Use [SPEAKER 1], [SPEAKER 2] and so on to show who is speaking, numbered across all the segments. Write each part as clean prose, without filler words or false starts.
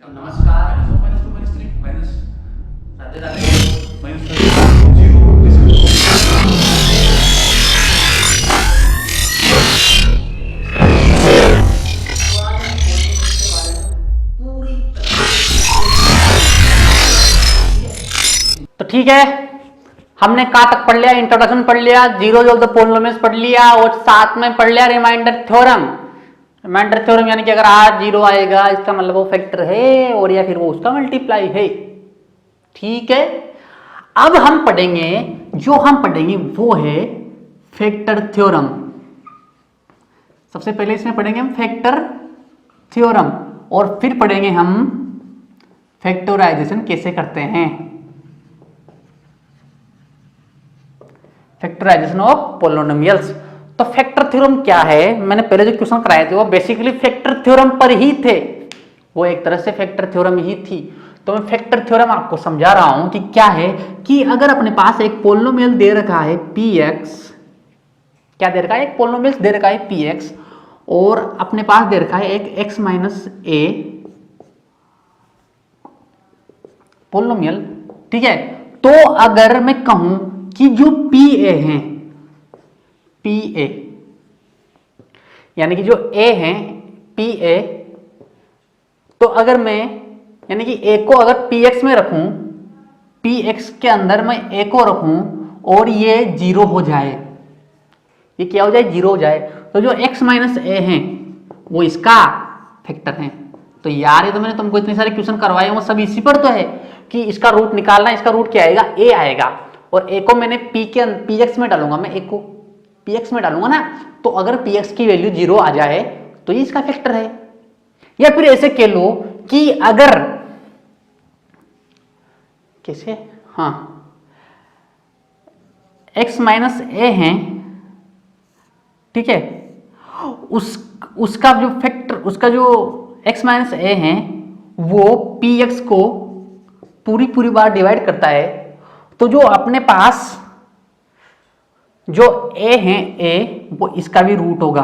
[SPEAKER 1] नमस्कार। Minus two minus three minus Radhe Radhe minus zero.
[SPEAKER 2] तो ठीक है, हमने कहाँ तक पढ़ लिया? इंट्रोडक्शन पढ़ लिया, जीरो ऑफ द पॉलिनोमियल्स पढ़ लिया और साथ में पढ़ लिया रिमाइंडर थ्योरम। रिमाइंडर थ्योरम यानी कि अगर आज जीरो आएगा इसका मतलब वो फैक्टर है और या फिर वो उसका मल्टीप्लाई है। ठीक है, अब हम पढ़ेंगे, जो हम पढ़ेंगे वो है फैक्टर थ्योरम। सबसे पहले इसमें पढ़ेंगे हम फैक्टर थ्योरम और फिर पढ़ेंगे हम फैक्टराइजेशन कैसे करते हैं, फैक्टराइजेशन ऑफ पॉलिनोमियल्स। तो फैक्टर थ्योरम क्या है? मैंने पहले जो क्वेश्चन कराए थे वो बेसिकली फैक्टर थ्योरम पर ही थे, वो एक तरह से फैक्टर थ्योरम ही थी। तो मैं फैक्टर थ्योरम आपको समझा रहा हूं कि क्या है, कि अगर अपने पास एक पॉलिनोमियल दे रखा है px, क्या दे रखा है? एक पॉलिनोमियल दे रखा है px और अपने पास दे रखा है एक x माइनस ए पॉलिनोमियल। ठीक है, तो अगर मैं कहूं कि जो पी ए है, पी ए यानी कि जो ए है पी ए, तो अगर मैं यानी कि ए को अगर पी एक्स में रखूं, पी एक्स के अंदर मैं ए को रखूं और ये जीरो हो जाए, ये क्या हो जाए? जीरो हो जाए, तो जो x माइनस ए है वो इसका फैक्टर है। तो यार ये तो मैंने तुमको इतने सारे क्वेश्चन करवाए वो सब इसी पर तो है कि इसका रूट निकालना है, इसका रूट क्या आएगा? ए आएगा और ए को मैंने पी एक्स में डालूंगा, मैं ए को पी एक्स में डालूंगा ना, तो अगर पी एक्स की वैल्यू जीरो आ जाए तो ये इसका फैक्टर है। या फिर ऐसे कह लो कि अगर कैसे, हाँ, x माइनस ए है, ठीक है, उसका जो फैक्टर, उसका जो x माइनस ए है वो px को पूरी बार डिवाइड करता है, तो जो अपने पास जो a है a वो इसका भी रूट होगा।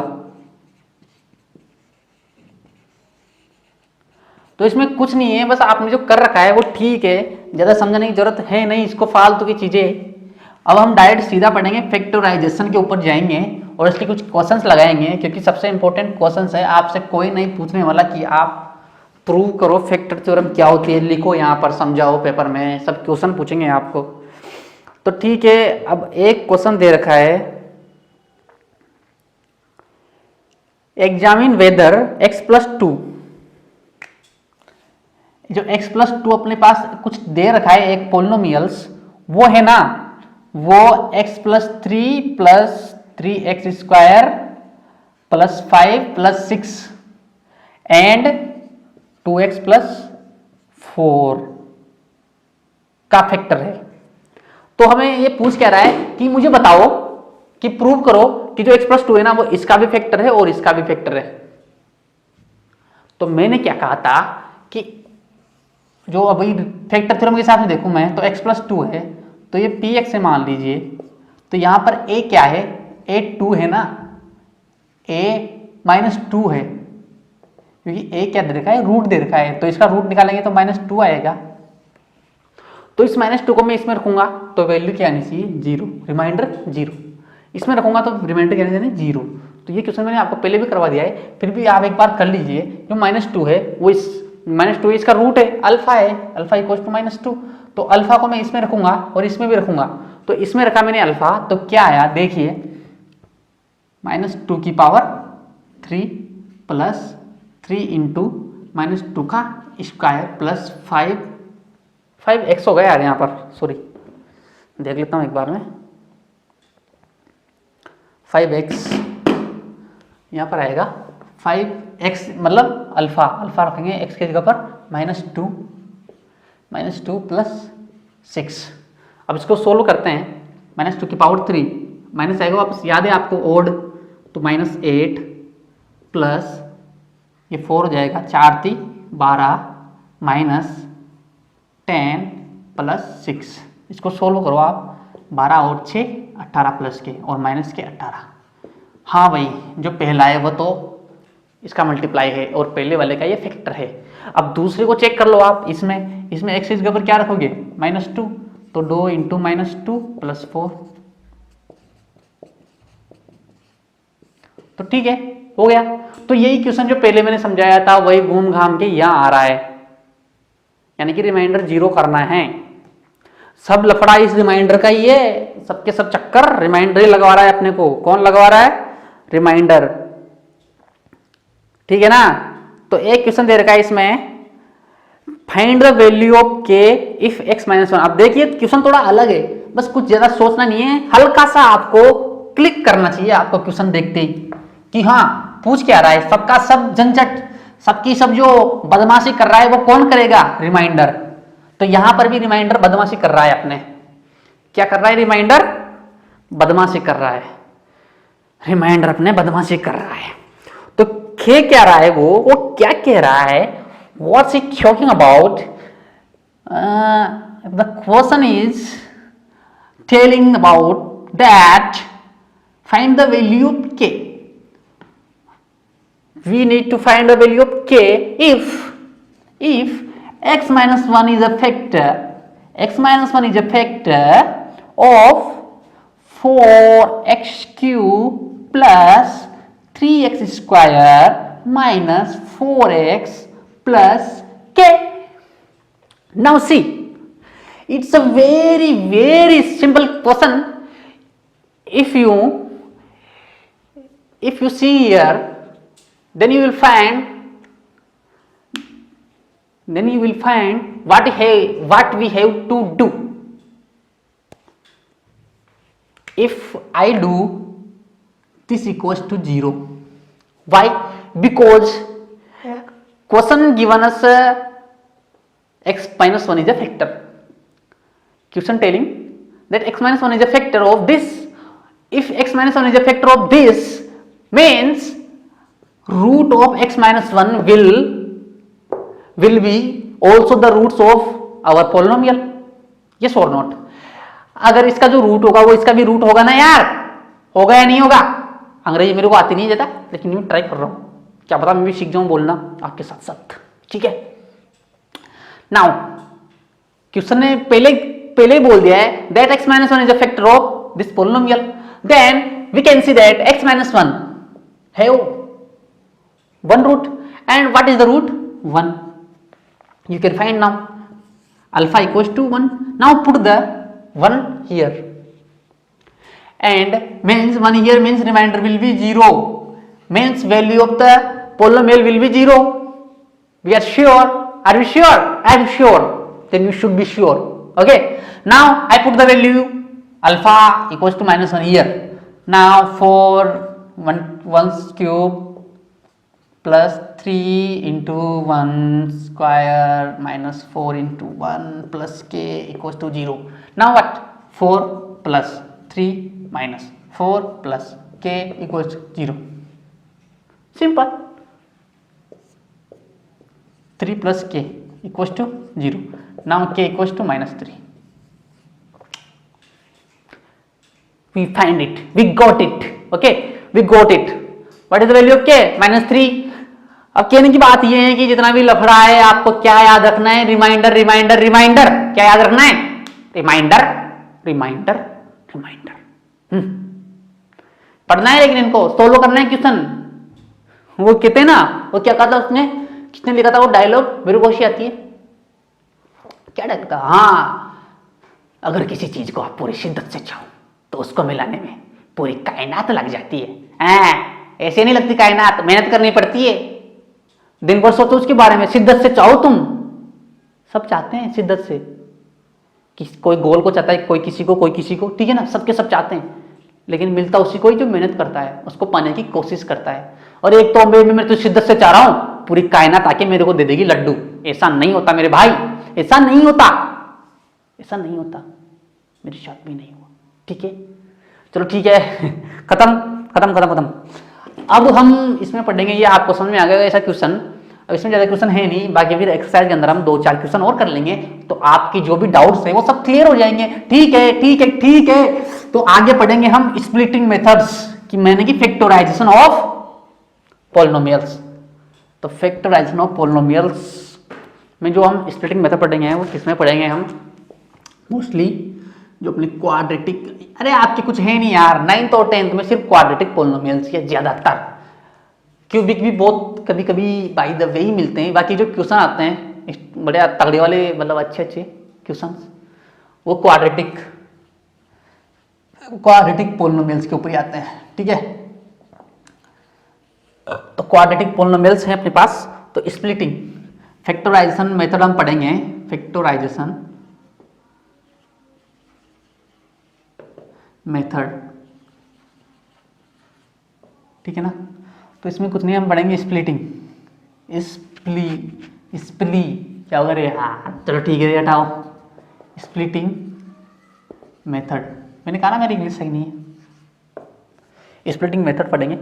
[SPEAKER 2] तो इसमें कुछ नहीं है, बस आपने जो कर रखा है वो ठीक है, ज्यादा समझने की जरूरत है नहीं, इसको फालतू की चीजें। अब हम डायरेक्ट सीधा पढ़ेंगे, फैक्टराइजेशन के ऊपर जाएंगे और इसके कुछ क्वेश्चंस लगाएंगे, क्योंकि सबसे इंपॉर्टेंट क्वेश्चंस है। आपसे कोई नहीं पूछने वाला कि आप प्रूव करो फैक्टर थ्योरम क्या होती है, लिखो यहाँ पर, समझाओ पेपर में, सब क्वेश्चन पूछेंगे आपको। तो ठीक है, अब एक क्वेश्चन दे रखा है, examine whether x plus two, जो x प्लस टू अपने पास कुछ दे रखा है एक पोलिनोमियल्स, वो है ना, वो x plus three x square plus 5 plus 6 and 2x plus 4 का फैक्टर है। तो हमें ये पूछ क्या रहा है कि मुझे बताओ कि प्रूव करो कि जो x प्लस टू है ना वो इसका भी फैक्टर है और इसका भी फैक्टर है। तो मैंने क्या कहा था कि जो अभी फैक्टर थ्योरम के हिसाब से देखूं मैं, तो x प्लस टू है तो ये पी एक्स से मान लीजिए, तो यहां पर a क्या है? a 2 है ना, a माइनस टू है, क्योंकि a क्या दे रखा है? रूट दे रखा है, तो इसका रूट निकालेंगे तो माइनस टू आएगा। तो इस माइनस टू को मैं इसमें रखूंगा तो वैल्यू क्या आनी चाहिए? Zero, reminder zero. इसमें रखूंगा तो रिमाइंडर क्या आना चाहिए? जीरो। तो ये क्वेश्चन मैंने आपको पहले भी करवा दिया है, फिर भी आप एक बार कर लीजिए। जो माइनस टू है वो इस माइनस टू इसका रूट है, अल्फा है, alpha equal to minus two, तो अल्फा को मैं इसमें रखूंगा और इसमें भी रखूंगा। तो इसमें रखा मैंने अल्फा, तो क्या आया देखिए, माइनस टू की power 3 plus 3 into minus two का स्क्वायर प्लस 5x हो गया यार, यहाँ पर सॉरी, देख लेता हूँ एक बार में, 5x यहाँ पर आएगा 5x, मतलब अल्फा रखेंगे x की जगह पर माइनस टू प्लस 6। अब इसको सोल्व करते हैं, माइनस टू की पावर 3 माइनस आएगा वापस, याद है आपको ओड, तो माइनस 8 प्लस ये 4 हो जाएगा, 4 × 3 = 12 माइनस 10 प्लस 6। इसको सोल्व करो आप, 12 और 6 18 प्लस के और माइनस के 18। हाँ भाई, जो पहला है वो तो इसका मल्टीप्लाई है और पहले वाले का ये फैक्टर है। अब दूसरे को चेक कर लो आप, इसमें एक्स के ऊपर क्या रखोगे -2, तो 2 × -2 + 4, तो ठीक है हो गया। तो यही क्वेश्चन जो पहले मैंने समझाया था वही घूम घाम के यहां आ रहा है, यानी कि रिमाइंडर 0 करना है। सब लफड़ा इस रिमाइंडर का ही है, सबके सब चक्कर रिमाइंडर ही लगवा रहा है अपने को। कौन लगवा रहा है? रिमाइंडर, ठीक है ना। तो एक क्वेश्चन दे रखा है इसमें, find the value of k if x -1। अब देखिए क्वेश्चन थोड़ा अलग है, बस कुछ ज्यादा सोचना नहीं है, हल्का सा आपको क्लिक करना चाहिए आपको क्वेश्चन देखते ही कि हाँ पूछ क्या रहा है। सबका सब झंझट, सबकी सब जो बदमाशी कर रहा है वो कौन करेगा? रिमाइंडर। तो यहां पर भी रिमाइंडर बदमाशी कर रहा है अपने। क्या कर रहा है? रिमाइंडर बदमाशी कर रहा है, रिमाइंडर अपने बदमाशी कर रहा है। तो खे क्या रहा है वो क्या कह रहा है? What's he talking about? The question is telling about that find the value of k. We need to find the value of k if x minus 1 is a factor, x minus 1 is a factor of 4x cube plus 3x square minus 4x plus k. Now see, it's a very simple question. If you see here, then you will find what we have to do. If I do this equals to 0, why? Because question given us x minus 1 is a factor. Question telling that x minus 1 is a factor of this. If x minus 1 is a factor of this, means root of x minus 1 will be also the roots of our polynomial. Yes or not? अगर इसका जो root होगा वो इसका भी root होगा ना यार, होगा या नहीं होगा? अंग्रेजी मेरे को आती नहीं जाता, लेकिन मैं ट्राई कर रहा हूं, क्या पता मैं भी सीख जाऊं बोलना आपके साथ साथ, ठीक है। नाउ क्वेश्चन ने पहले बोल दिया है that x minus 1 is a factor of this polynomial. Then we can see that x minus 1 have one root, and what is the root? 1. You can find now alpha equals to 1. Now put the 1 here, and means 1 here means remainder will be 0, means value of the polynomial will be 0. We are sure? Are we sure? I am sure. Then you should be sure. Okay, now I put the value alpha equals to -1 here. Now for 1's cube plus 3 into 1 square minus 4 into 1 plus k equals to 0. Now what? 4 plus 3 minus 4 plus k equals to 0. Simple. 3 plus k equals to 0. Now k equals to -3. We find it. We got it. Okay, we got it. What is the value of k? -3. अब कहने की बात यह है कि जितना भी लफड़ा है आपको क्या याद रखना है? Reminder reminder reminder. क्या याद रखना है? Reminder reminder reminder. पढ़ना है, लेकिन इनको सोलो करना है क्वेश्चन। वो कहते हैं ना, वो क्या कहा था उसने, किसने लिखा था वो डायलॉग, मेरे को अच्छी आती है, क्या डायलॉग था? हाँ, अगर किसी चीज को आप पूरी शिद्दत से चाहो तो उसको मिलाने में पूरी कायनात लग जाती है। ऐसे नहीं लगती कायनात, मेहनत करनी पड़ती है, दिन भर सोचो उसके बारे में, शिद्दत से चाहो तुम। सब चाहते हैं शिद्दत से, कोई गोल को चाहता है, कोई किसी को, कोई किसी को, ठीक है ना, सबके सब चाहते हैं, लेकिन मिलता उसी को ही जो मेहनत करता है, उसको पाने की कोशिश करता है। और एक तो मैं तो शिद्दत से चाह रहा हूं पूरी कायनात आके मेरे को दे देगी लड्डू। ऐसा नहीं होता मेरे भाई, ऐसा नहीं होता, ऐसा नहीं होता, मेरे साथ भी नहीं हुआ, ठीक है। चलो ठीक है, खत्म खत्म खत्म खत्म। अब हम इसमें पढ़ेंगे, ये आपको समझ में आ गया ऐसा क्वेश्चन। अब इसमें ज्यादा क्वेश्चन है नहीं, बाकी फिर एक्सरसाइज के अंदर हम 2-4 क्वेश्चन और कर लेंगे, तो आपकी जो भी डाउट्स है वो सब क्लियर हो जाएंगे। ठीक है ठीक है ठीक है। तो आगे पढ़ेंगे हम स्प्लिटिंग मेथड्स की, मैंने की फैक्टराइजेशन ऑफ पॉलिनोमियल्स। तो फैक्टराइजेशन ऑफ पोलिनोमियल्स में जो हम स्प्लिटिंग मेथड पढ़ेंगे वो किसमें पढ़ेंगे हम? मोस्टली जो अपने क्वाड्रेटिक, अरे आपके कुछ है नहीं यार, 9th और 10th में सिर्फ क्वाड्रेटिक पोलिनोमियल्स या ज्यादातर, क्यूबिक भी बहुत कभी कभी बाय द वे ही मिलते हैं। बाकी जो क्वेश्चन आते हैं बड़े तगड़े वाले, मतलब अच्छे क्वेश्चन, वो क्वाड्रेटिक पोलिनोमियल्स के ऊपर ही आते हैं। ठीक है, तो क्वाड्रेटिक पोलिनोमियल्स हैं अपने पास। तो स्प्लिटिंग फैक्टराइजेशन मेथड हम पढ़ेंगे, फैक्टराइजेशन मेथड, ठीक है ना। तो इसमें कुछ नहीं हम पढ़ेंगे, स्प्लिटिंग, स्प्ली क्या होगा रे? हाँ चलो ठीक है, हटाओ। स्प्लिटिंग मेथड, मैंने कहा ना मेरी इंग्लिश सही नहीं है। स्प्लिटिंग मेथड पढ़ेंगे,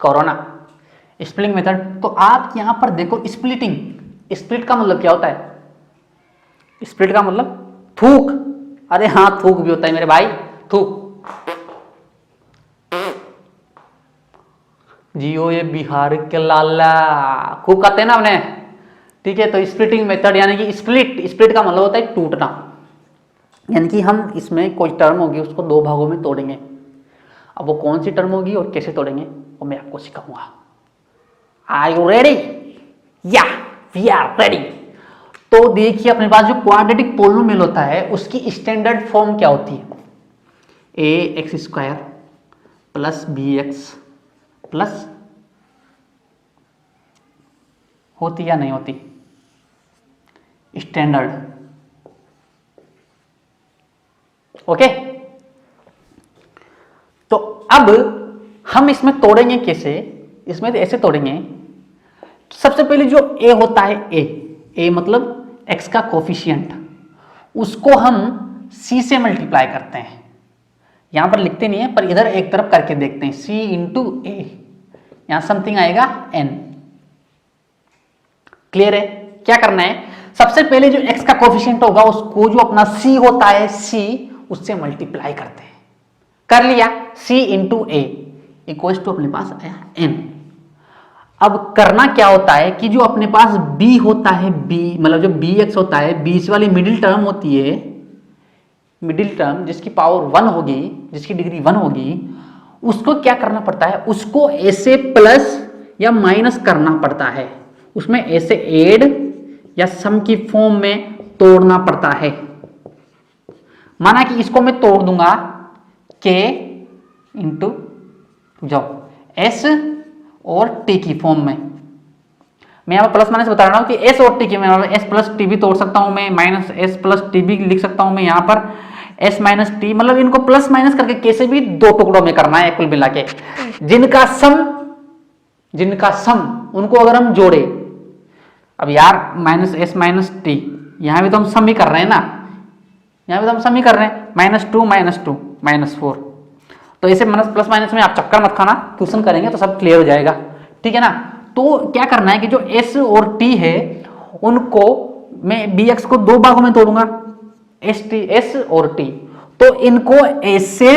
[SPEAKER 2] कोरोना स्प्लिटिंग मेथड। तो आप यहां पर देखो, स्प्लिटिंग, स्प्लिट का मतलब क्या होता है? स्प्लिट का मतलब थूक। अरे हाँ, थूक भी होता है मेरे भाई, थूक। जियो ये बिहार के लाला, खूब कहते हैं ना हमने। ठीक है, तो स्प्लिटिंग मेथड यानी कि स्प्लिट का मतलब होता है टूटना, यानी कि हम इसमें कोई टर्म होगी उसको दो भागों में तोड़ेंगे। अब वो कौन सी टर्म होगी और कैसे तोड़ेंगे वो मैं आपको सिखाऊंगा। Are you ready? या वी आर रेडी। तो देखिए अपने पास जो क्वाड्रेटिक पोलिनोमियल होता है उसकी स्टैंडर्ड फॉर्म क्या होती है? ax² प्लस bx प्लस, होती या नहीं होती स्टैंडर्ड? ओके, तो अब हम इसमें तोड़ेंगे कैसे? इसमें तो ऐसे तोड़ेंगे, सबसे पहले जो a होता है, a मतलब x का कोफिशिएंट, उसको हम c से मल्टीप्लाई करते हैं। यहां पर लिखते नहीं है पर इधर एक तरफ करके देखते हैं, c इंटू a, यहां समथिंग आएगा n। क्लियर है? क्या करना है, सबसे पहले जो x का कोफिशिएंट होगा उसको जो अपना c होता है c, उससे मल्टीप्लाई करते हैं। कर लिया, c into a equal to अपने पास आया n। अब करना क्या होता है कि जो अपने पास b होता है, b मतलब जो bx होता है, बीच वाली मिडिल टर्म होती है, मिडिल टर्म जिसकी पावर 1 होगी, जिसकी डिग्री 1 होगी, उसको क्या करना पड़ता है? उसको ऐसे प्लस या माइनस करना पड़ता है, उसमें ऐसे ऐड या सम की फॉर्म में तोड़ना पड़ता है। माना कि इसको मैं तोड़ दूंगा k इंटू जाओ s और t की फॉर्म में। मैं यहाँ पर प्लस माइनस बता रहा हूं कि s और t की, मैं s प्लस टी भी तोड़ सकता हूं, मैं माइनस s प्लस टी भी लिख सकता हूं मैं यहाँ पर s माइनस टी, मतलब इनको प्लस माइनस करके कैसे भी दो टुकड़ों में करना है कुल मिला के, जिनका सम उनको अगर हम जोड़े। अब यार माइनस s माइनस टी, यहाँ भी तो हम सम ही कर रहे हैं ना, यहाँ भी तो हम सम ही कर रहे हैं, -2 -4। तो ऐसे प्लस माइनस में आप चक्कर मत खाना, क्वेश्चन करेंगे तो सब क्लियर हो जाएगा। ठीक है ना। तो क्या करना है कि जो s और t है उनको मैं bx को दो भागों में तोड़ूंगा, s और t। तो इनको ऐसे,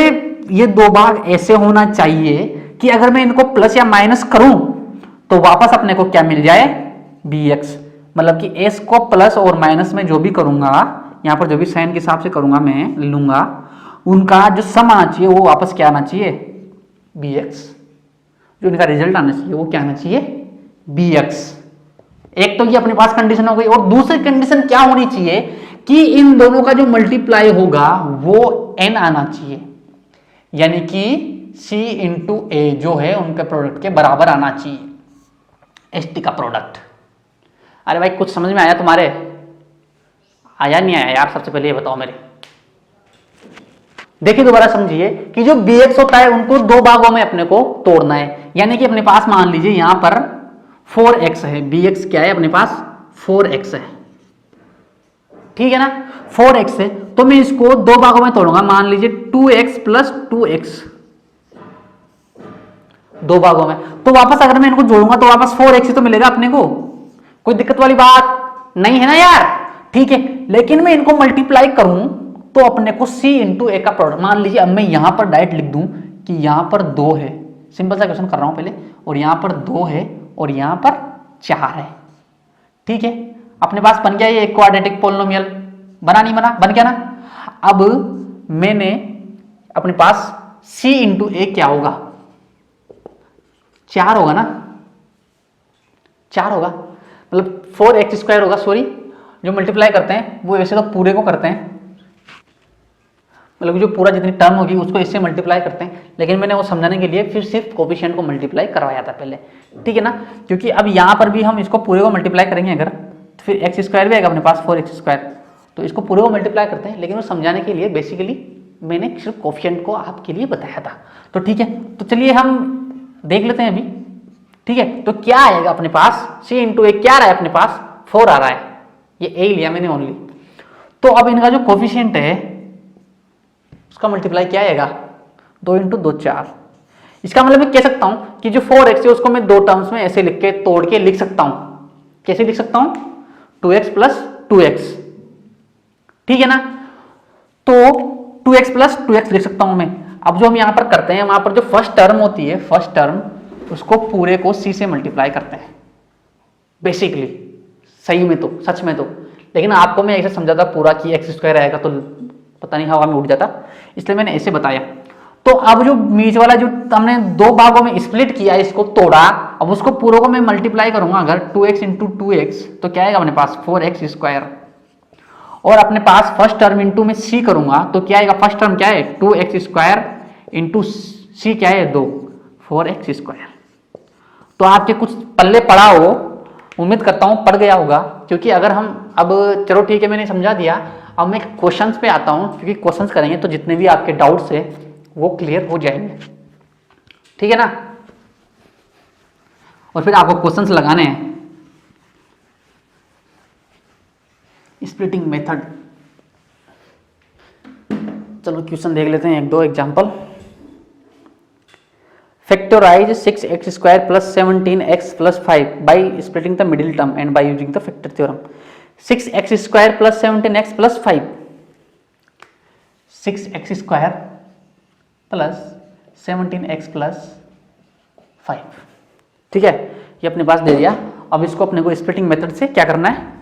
[SPEAKER 2] ये दो भाग ऐसे होना चाहिए कि अगर मैं इनको प्लस या माइनस करूं तो वापस अपने को क्या मिल जाए? bx। मतलब कि s को प्लस और माइनस में जो भी करूंगा, यहाँ पर जो भी साइन के हिसाब से करूंगा मैं लूंगा, उनका जो सम आना चाहिए वो वापस क्या आना चाहिए? bx। जो इनका रिजल्ट आना चाहिए वो क्या आना चाहिए? bx। एक तो ये अपने पास कंडीशन हो गई, और दूसरी कंडीशन क्या होनी चाहिए कि इन दोनों का जो मल्टीप्लाई होगा वो n आना चाहिए, यानी कि c इंटू a जो है उनके प्रोडक्ट के बराबर आना चाहिए, st का प्रोडक्ट। अरे भाई कुछ समझ में आया तुम्हारे? आया नहीं आया यार? सबसे पहले ये बताओ मेरे। देखिए दोबारा समझिए कि जो bx होता है उनको दो भागों में अपने को तोड़ना है, यानी कि अपने पास मान लीजिए यहां पर 4x है, bx क्या है अपने पास? 4x है। ठीक है ना, 4x है, तो मैं इसको दो भागों में तोड़ूंगा, मान लीजिए 2x प्लस 2x, दो भागों में। तो वापस अगर मैं इनको जोड़ूंगा तो वापस 4x ही तो मिलेगा अपने को, कोई दिक्कत वाली बात नहीं है ना यार? ठीक है, लेकिन मैं इनको मल्टीप्लाई करूं तो अपने को c इंटू ए का प्रोडक्ट, मान लीजिए अब मैं यहां पर डायरेक्ट लिख दूं कि यहां पर 2 है, सिंपल सा क्वेश्चन कर रहा हूं पहले, और यहाँ पर 2 है और यहाँ पर 4 है। ठीक है, अपने पास बन गया ये एक क्वाड्रेटिक पोलिनोमियल, बना नहीं बना, बन गया ना। अब मैंने अपने पास c इंटू ए क्या होगा, 4 होगा ना, 4 होगा, मतलब 4x² होगा। सॉरी, जो मल्टीप्लाई करते हैं वो वैसे तो पूरे को करते हैं, मतलब जो पूरा जितनी टर्म होगी उसको इससे मल्टीप्लाई करते हैं, लेकिन मैंने वो समझाने के लिए फिर सिर्फ कोफिशिएंट को मल्टीप्लाई करवाया था पहले। ठीक है ना, क्योंकि अब यहाँ पर भी हम इसको पूरे को मल्टीप्लाई करेंगे अगर, तो फिर x² भी आएगा अपने पास 4x², तो इसको पूरे को मल्टीप्लाई करते हैं, लेकिन वो समझाने के लिए बेसिकली मैंने सिर्फ कोफिशिएंट को आपके लिए बताया था। तो ठीक है, तो चलिए हम देख लेते हैं अभी। ठीक है, तो क्या आएगा अपने पास, c इंटू ए क्या रहा है अपने पास, 4 आ रहा है, ये ए लिया मैंने ओनली। तो अब इनका जो कोफिशिएंट है उसका मल्टीप्लाई क्या आएगा, 2 इंटू 2 4। इसका मतलब मैं कह सकता हूं कि जो 4x है उसको मैं 2 टर्म्स में ऐसे लिख के तोड़ के लिख सकता हूं। कैसे लिख सकता हूं, 2x प्लस 2x। ठीक है ना, तो 2x प्लस 2x लिख सकता हूं मैं। अब जो हम यहां पर करते हैं, वहां पर जो फर्स्ट टर्म होती है, फर्स्ट टर्म उसको पूरे को c से मल्टीप्लाई करते हैं बेसिकली, सही में तो, सच में तो। लेकिन आपको मैं ऐसे समझाता पूरा कि x² आएगा तो पता नहीं हवा में उड़ जाता, इसलिए मैंने ऐसे बताया। तो अब जो बीच वाला जो हमने 2 भागों में स्प्लिट किया, इसको तोड़ा, अब उसको पूरों को मैं मल्टीप्लाई करूंगा अगर 2x इंटू 2x, तो क्या आएगा अपने पास 4x²। और अपने पास फर्स्ट टर्म इंटू में c करूंगा तो क्या आएगा, फर्स्ट टर्म क्या है 2x² इंटू c क्या है 2, 4x²। तो आपके कुछ पल्ले पड़ा हो, उम्मीद करता हूं पड़ गया होगा, क्योंकि अगर हम अब, चलो ठीक है मैंने समझा दिया, अब मैं क्वेश्चंस पे आता हूं, क्योंकि क्वेश्चंस करेंगे तो जितने भी आपके डाउट्स है वो क्लियर हो जाएंगे। ठीक है ना, और फिर आपको क्वेश्चंस लगाने हैं। स्प्लिटिंग मेथड, चलो क्वेश्चन देख लेते हैं, 1-2 example. Factorise 6x² plus 17x plus 5 by splitting the middle term and by using the factor theorem. 6x² plus 17x plus 5, 6x² plus 17x plus 5। ठीक है, ये अपने पास दे दिया। अब इसको अपने को स्प्लिटिंग मेथड से क्या करना है,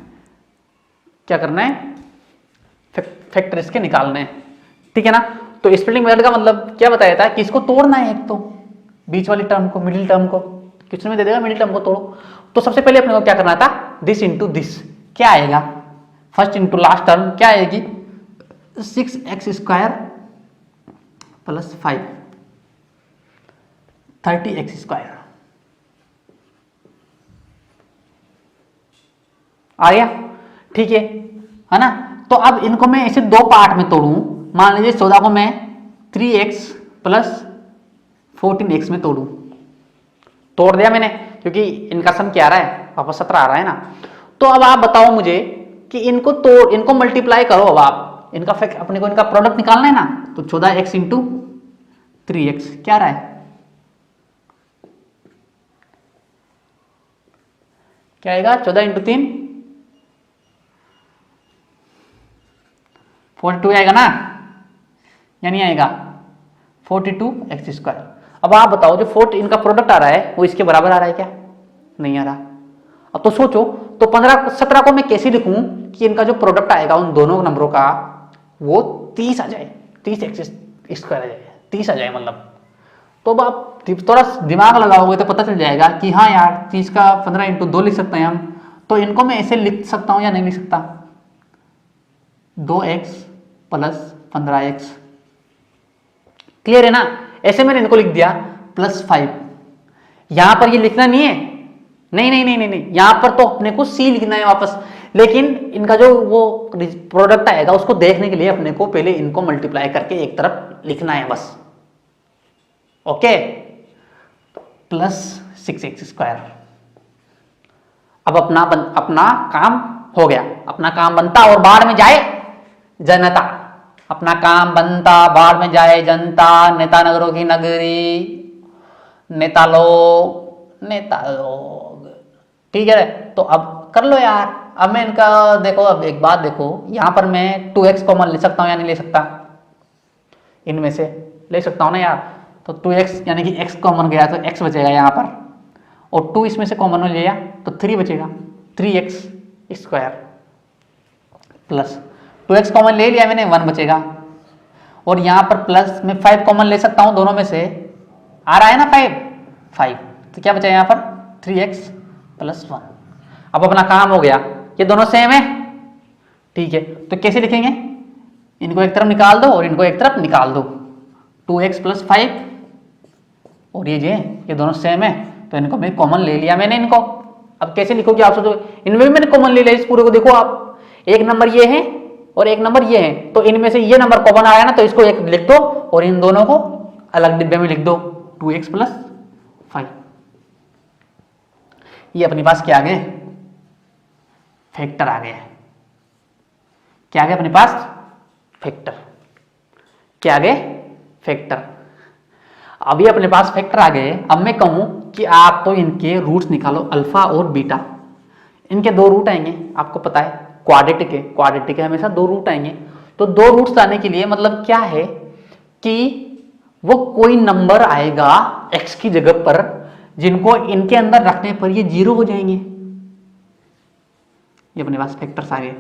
[SPEAKER 2] क्या करना है, फैक्टर इसके निकालने हैं। ठीक है ना, तो स्प्लिटिंग मेथड का मतलब क्या बताया था कि इसको तोड़ना है, एक तो बीच वाली टर्म को, मिडिल टर्म को, क्वेश्चन में दे देगा मिडिल टर्म को तोड़ो। तो सबसे पहले अपने को क्या करना था, दिस इंटू दिस क्या आएगा, फर्स्ट इंटू लास्ट टर्म क्या आएगी, 6x² प्लस 5, 30x²। आ गया, ठीक है ना। तो अब इनको मैं ऐसे 2 पार्ट में तोड़ूं, मान लीजिए 14 को मैं 3x प्लस 14x में तोड़ूं, तोड़ दिया मैंने, क्योंकि इनका सम क्या आ रहा है, वापस 17 आ रहा है ना। तो अब आप बताओ मुझे कि इनको तोड़, इनको मल्टीप्लाई करो, अब आप इनका अपने को इनका प्रोडक्ट निकालना है ना। तो 14x इंटू 3x क्या रहा है, क्या आएगा, 14 इंटू 3 42 आएगा ना, या नहीं आएगा, 42x²। अब आप बताओ जो 4 इनका प्रोडक्ट आ रहा है वो इसके बराबर आ रहा है क्या, नहीं आ रहा। अब तो सोचो, तो 17 को मैं कैसे लिखूं कि इनका जो प्रोडक्ट आएगा उन दोनों नंबरों का वो 30 आ जाए, 30x² आ जाए, 30 आ जाए मतलब। तो अब आप थोड़ा दिमाग लगाओगे तो पता चल जाएगा कि हाँ यार 30 का 15 इंटू 2 लिख सकते हैं हम। तो इनको मैं ऐसे लिख सकता हूं या नहीं लिख सकता, 2x प्लस 15x, क्लियर है ना। ऐसे मैंने इनको लिख दिया प्लस 5। यहां पर ये लिखना नहीं है, नहीं नहीं नहीं नहीं नहीं, यहां पर तो अपने को c लिखना है वापस। लेकिन इनका जो वो प्रोडक्ट आएगा उसको देखने के लिए अपने को पहले इनको मल्टीप्लाई करके एक तरफ लिखना है बस, ओके। Plus 6x²। अब अपना काम हो गया, अपना काम बनता और बाढ़ में जाए जनता, अपना काम बनता बाढ़ में जाए जनता, नेता नगरों की नगरी, नेता लोग, ठीक है। तो अब कर लो यार। अब मैं इनका देखो, अब एक बात देखो, यहां पर मैं 2x कॉमन ले सकता हूं या नहीं ले सकता, इनमें से ले सकता हूं ना यार। तो 2x यानी कि x कॉमन गया तो x बचेगा यहाँ पर, और 2 इसमें से कॉमन लिया तो 3 बचेगा, 3x square plus 2x common ले लिया मैंने, 1 बचेगा, और यहाँ पर प्लस में 5 कॉमन ले सकता हूँ दोनों में से, आ रहा है ना 5, तो क्या बचा यहाँ पर 3x प्लस 1। अब अपना काम हो गया, ये दोनों सेम है, ठीक है, तो कैसे लिखेंगे, इनको एक तरफ निकाल दो और इनको एक तरफ निकाल दो, 2x प्लस 5, और ये दोनों सेम है तो इनको मैं कॉमन ले लिया मैंने इनको। अब कैसे लिखोगे आप सोचो, इनमें भी मैंने कॉमन ले लिया, इस पूरे को देखो आप, एक नंबर ये है और एक नंबर ये है, तो इनमें से ये नंबर कॉमन आया ना, तो इसको एक लिख दो और इन दोनों को अलग डिब्बे में लिख दो, 2x प्लस 5। ये अपने पास क्या आ गए, फैक्टर आ गए, क्या आ गए अपने पास, फैक्टर, क्या आ गए, फैक्टर। अभी अपने पास फैक्टर आ गए। अब मैं कहूं कि आप तो इनके रूट्स निकालो, अल्फा और बीटा, इनके 2 रूट आएंगे, आपको पता है क्वाड्रेटिक के हमेशा 2 रूट आएंगे, तो 2 रूट्स लाने के लिए मतलब क्या है कि वो कोई नंबर आएगा x की जगह पर जिनको इनके अंदर रखने पर ये 0 हो जाएंगे। ये अपने पास फैक्टर्स आ गए,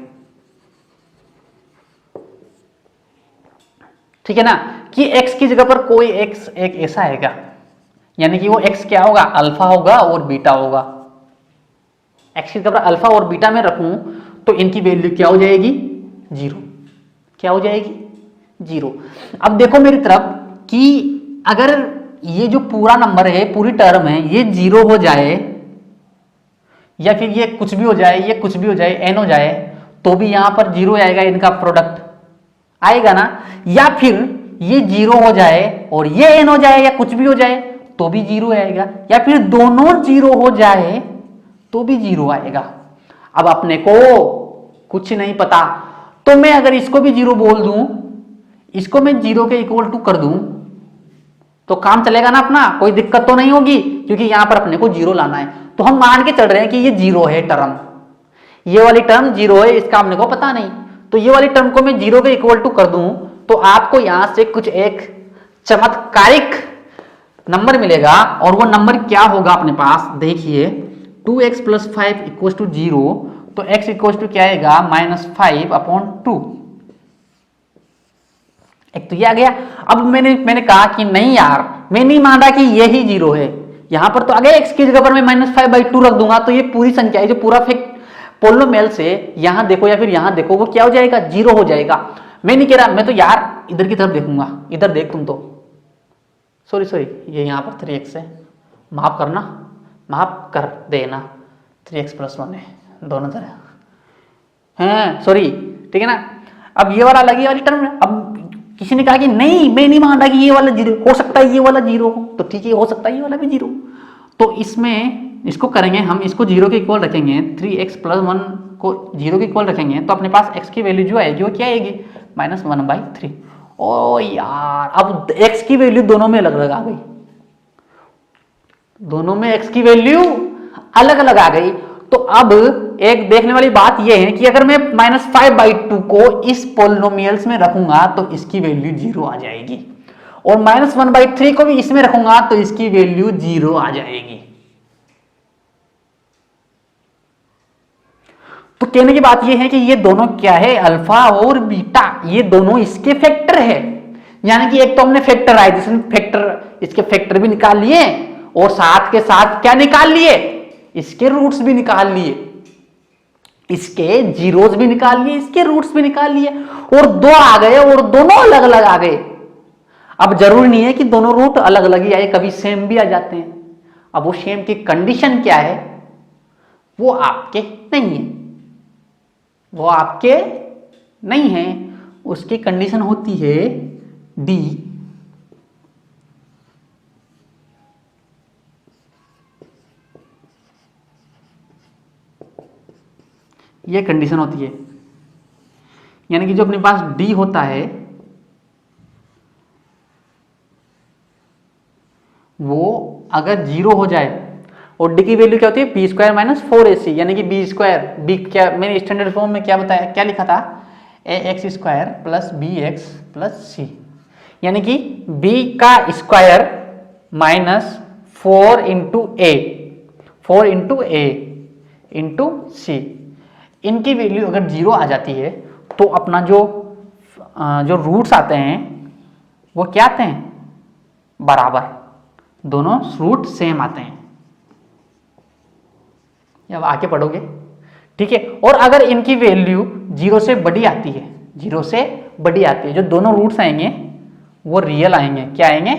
[SPEAKER 2] ठीक है ना, कि x की जगह पर कोई x एक ऐसा आएगा, यानी कि वो x क्या होगा, अल्फा होगा और बीटा होगा। x की जगह पर अल्फा और बीटा में रखूं तो इनकी वैल्यू क्या हो जाएगी, 0, क्या हो जाएगी, 0। अब देखो मेरी तरफ कि अगर ये जो पूरा नंबर है, पूरी टर्म है, ये 0 हो जाए या फिर ये कुछ भी हो जाए, ये कुछ भी हो जाए, n हो जाए, तो भी यहां पर 0 आएगा, इनका प्रोडक्ट आएगा ना, या फिर ये 0 हो जाए और ये n हो जाए या कुछ भी हो जाए तो भी 0 आएगा, या फिर दोनों 0 हो जाए तो भी 0 आएगा। अब अपने को कुछ नहीं पता, तो मैं अगर इसको भी 0 बोल दूं, इसको मैं 0 के इक्वल टू कर दूं तो काम चलेगा ना अपना, कोई दिक्कत तो नहीं होगी, क्योंकि यहां पर अपने को 0 लाना है। तो हम मान के चल रहे हैं कि ये 0 है टर्म, ये वाली टर्म 0 है, इसका अपने को पता नहीं, तो ये वाली टर्म को मैं 0 के इक्वल टू कर दूं तो आपको यहां से कुछ एक चमत्कारिक नंबर मिलेगा, और वो नंबर क्या होगा अपने पास, देखिए 2x प्लस 5 इक्वल टू 0, तो x इक्वल टू क्या आएगा, -5/2। एक तो ये आ गया। अब मैंने कहा कि नहीं यार, मैं नहीं मान रहा कि ये ही 0 है, यहां पर तो आ गया x की जगह पर मैं -5/2 रख दूंगा, तो ये पूरी संख्या है जो पूरा पोलिनोमियल से यहां देखो या फिर यहां देखो, वो क्या हो जाएगा, 0 हो जाएगा। मैं नहीं कह रहा, मैं तो यार इधर की तरफ देखूंगा, इधर देख तुम तो, सॉरी ये यहां पर 3x है, माफ करना, माफ कर देना, 3x प्लस 1 है दोनों तरह हैं, सॉरी, ठीक है ना। अब ये वाला अलग, ये वाली टर्म, अब किसी ने कहा कि नहीं मैं नहीं मान रहा कि ये वाला 0 हो सकता है, ये वाला 0 हो, तो ठीक है, हो सकता है ये वाला भी 0, तो इसमें इसको करेंगे हम, इसको 0 के इक्वल रखेंगे, 3x प्लस 1 को 0 के इक्वल रखेंगे, तो अपने पास x की वैल्यू जो आएगी वो क्या आएगी, -1/3। ओ यार, अब x की वैल्यू दोनों में अलग अलग आ गई, दोनों में x की वैल्यू अलग अलग आ गई। तो अब एक देखने वाली बात यह है कि अगर मैं -5/2 को इस पोलिनोमियल्स में रखूंगा तो इसकी वैल्यू 0 आ जाएगी, और -1/3 को भी इसमें रखूंगा तो इसकी वैल्यू 0 आ जाएगी। तो कहने की बात यह है कि ये दोनों क्या है, अल्फा और बीटा, ये दोनों इसके फैक्टर है, यानी कि एक तो हमने फैक्टर आए जिसमें फैक्टर, इसके फैक्टर भी निकाल लिए और साथ के साथ क्या निकाल लिए, इसके रूट्स भी निकाल लिए, इसके जीरोस भी निकाल लिए, इसके रूट्स भी निकाल लिए, और 2 आ गए और दोनों अलग अलग आ गए। अब जरूरी नहीं है कि दोनों रूट अलग अलग ही आए, कभी सेम भी आ जाते हैं। अब वो सेम की कंडीशन क्या है, वो आपके नहीं है, वो आपके नहीं है, उसकी कंडीशन होती है डी, ये कंडीशन होती है, यानी कि जो अपने पास डी होता है वो अगर 0 हो जाए, और डी की वैल्यू क्या होती है, बी स्क्वायर माइनस 4ac, यानी कि बी स्क्वायर, बी क्या मैंने स्टैंडर्ड फॉर्म में क्या बताया, क्या लिखा था, ax square plus bx plus c, यानी कि बी का स्क्वायर माइनस 4 इंटू ए, 4 इंटू ए इंटू सी। इनकी वैल्यू अगर 0 आ जाती है तो अपना जो रूट्स आते हैं वो क्या आते हैं, बराबर, दोनों रूट सेम आते हैं। अब आगे पढ़ोगे, ठीक है। और अगर इनकी वैल्यू 0 से बड़ी आती है, 0 से बड़ी आती है, जो दोनों रूट्स आएंगे वो रियल आएंगे। क्या आएंगे,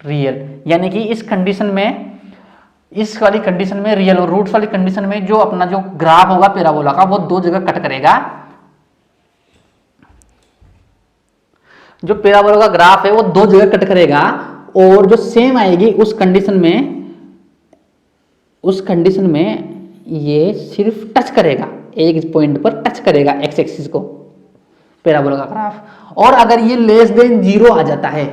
[SPEAKER 2] रियल। यानी कि इस कंडीशन में, इस वाली कंडीशन में रियल, और रूट्स वाली कंडीशन में जो अपना जो ग्राफ होगा पैराबोला का वो दो जगह कट करेगा। जो पैराबोला का ग्राफ है वो दो जगह कट करेगा, और जो सेम आएगी उस कंडीशन में ये सिर्फ टच करेगा, एक पॉइंट पर टच करेगा एक्स एक्सिस को, पैराबोला का ग्राफ। और अगर ये लेस देन 0 आ जाता है,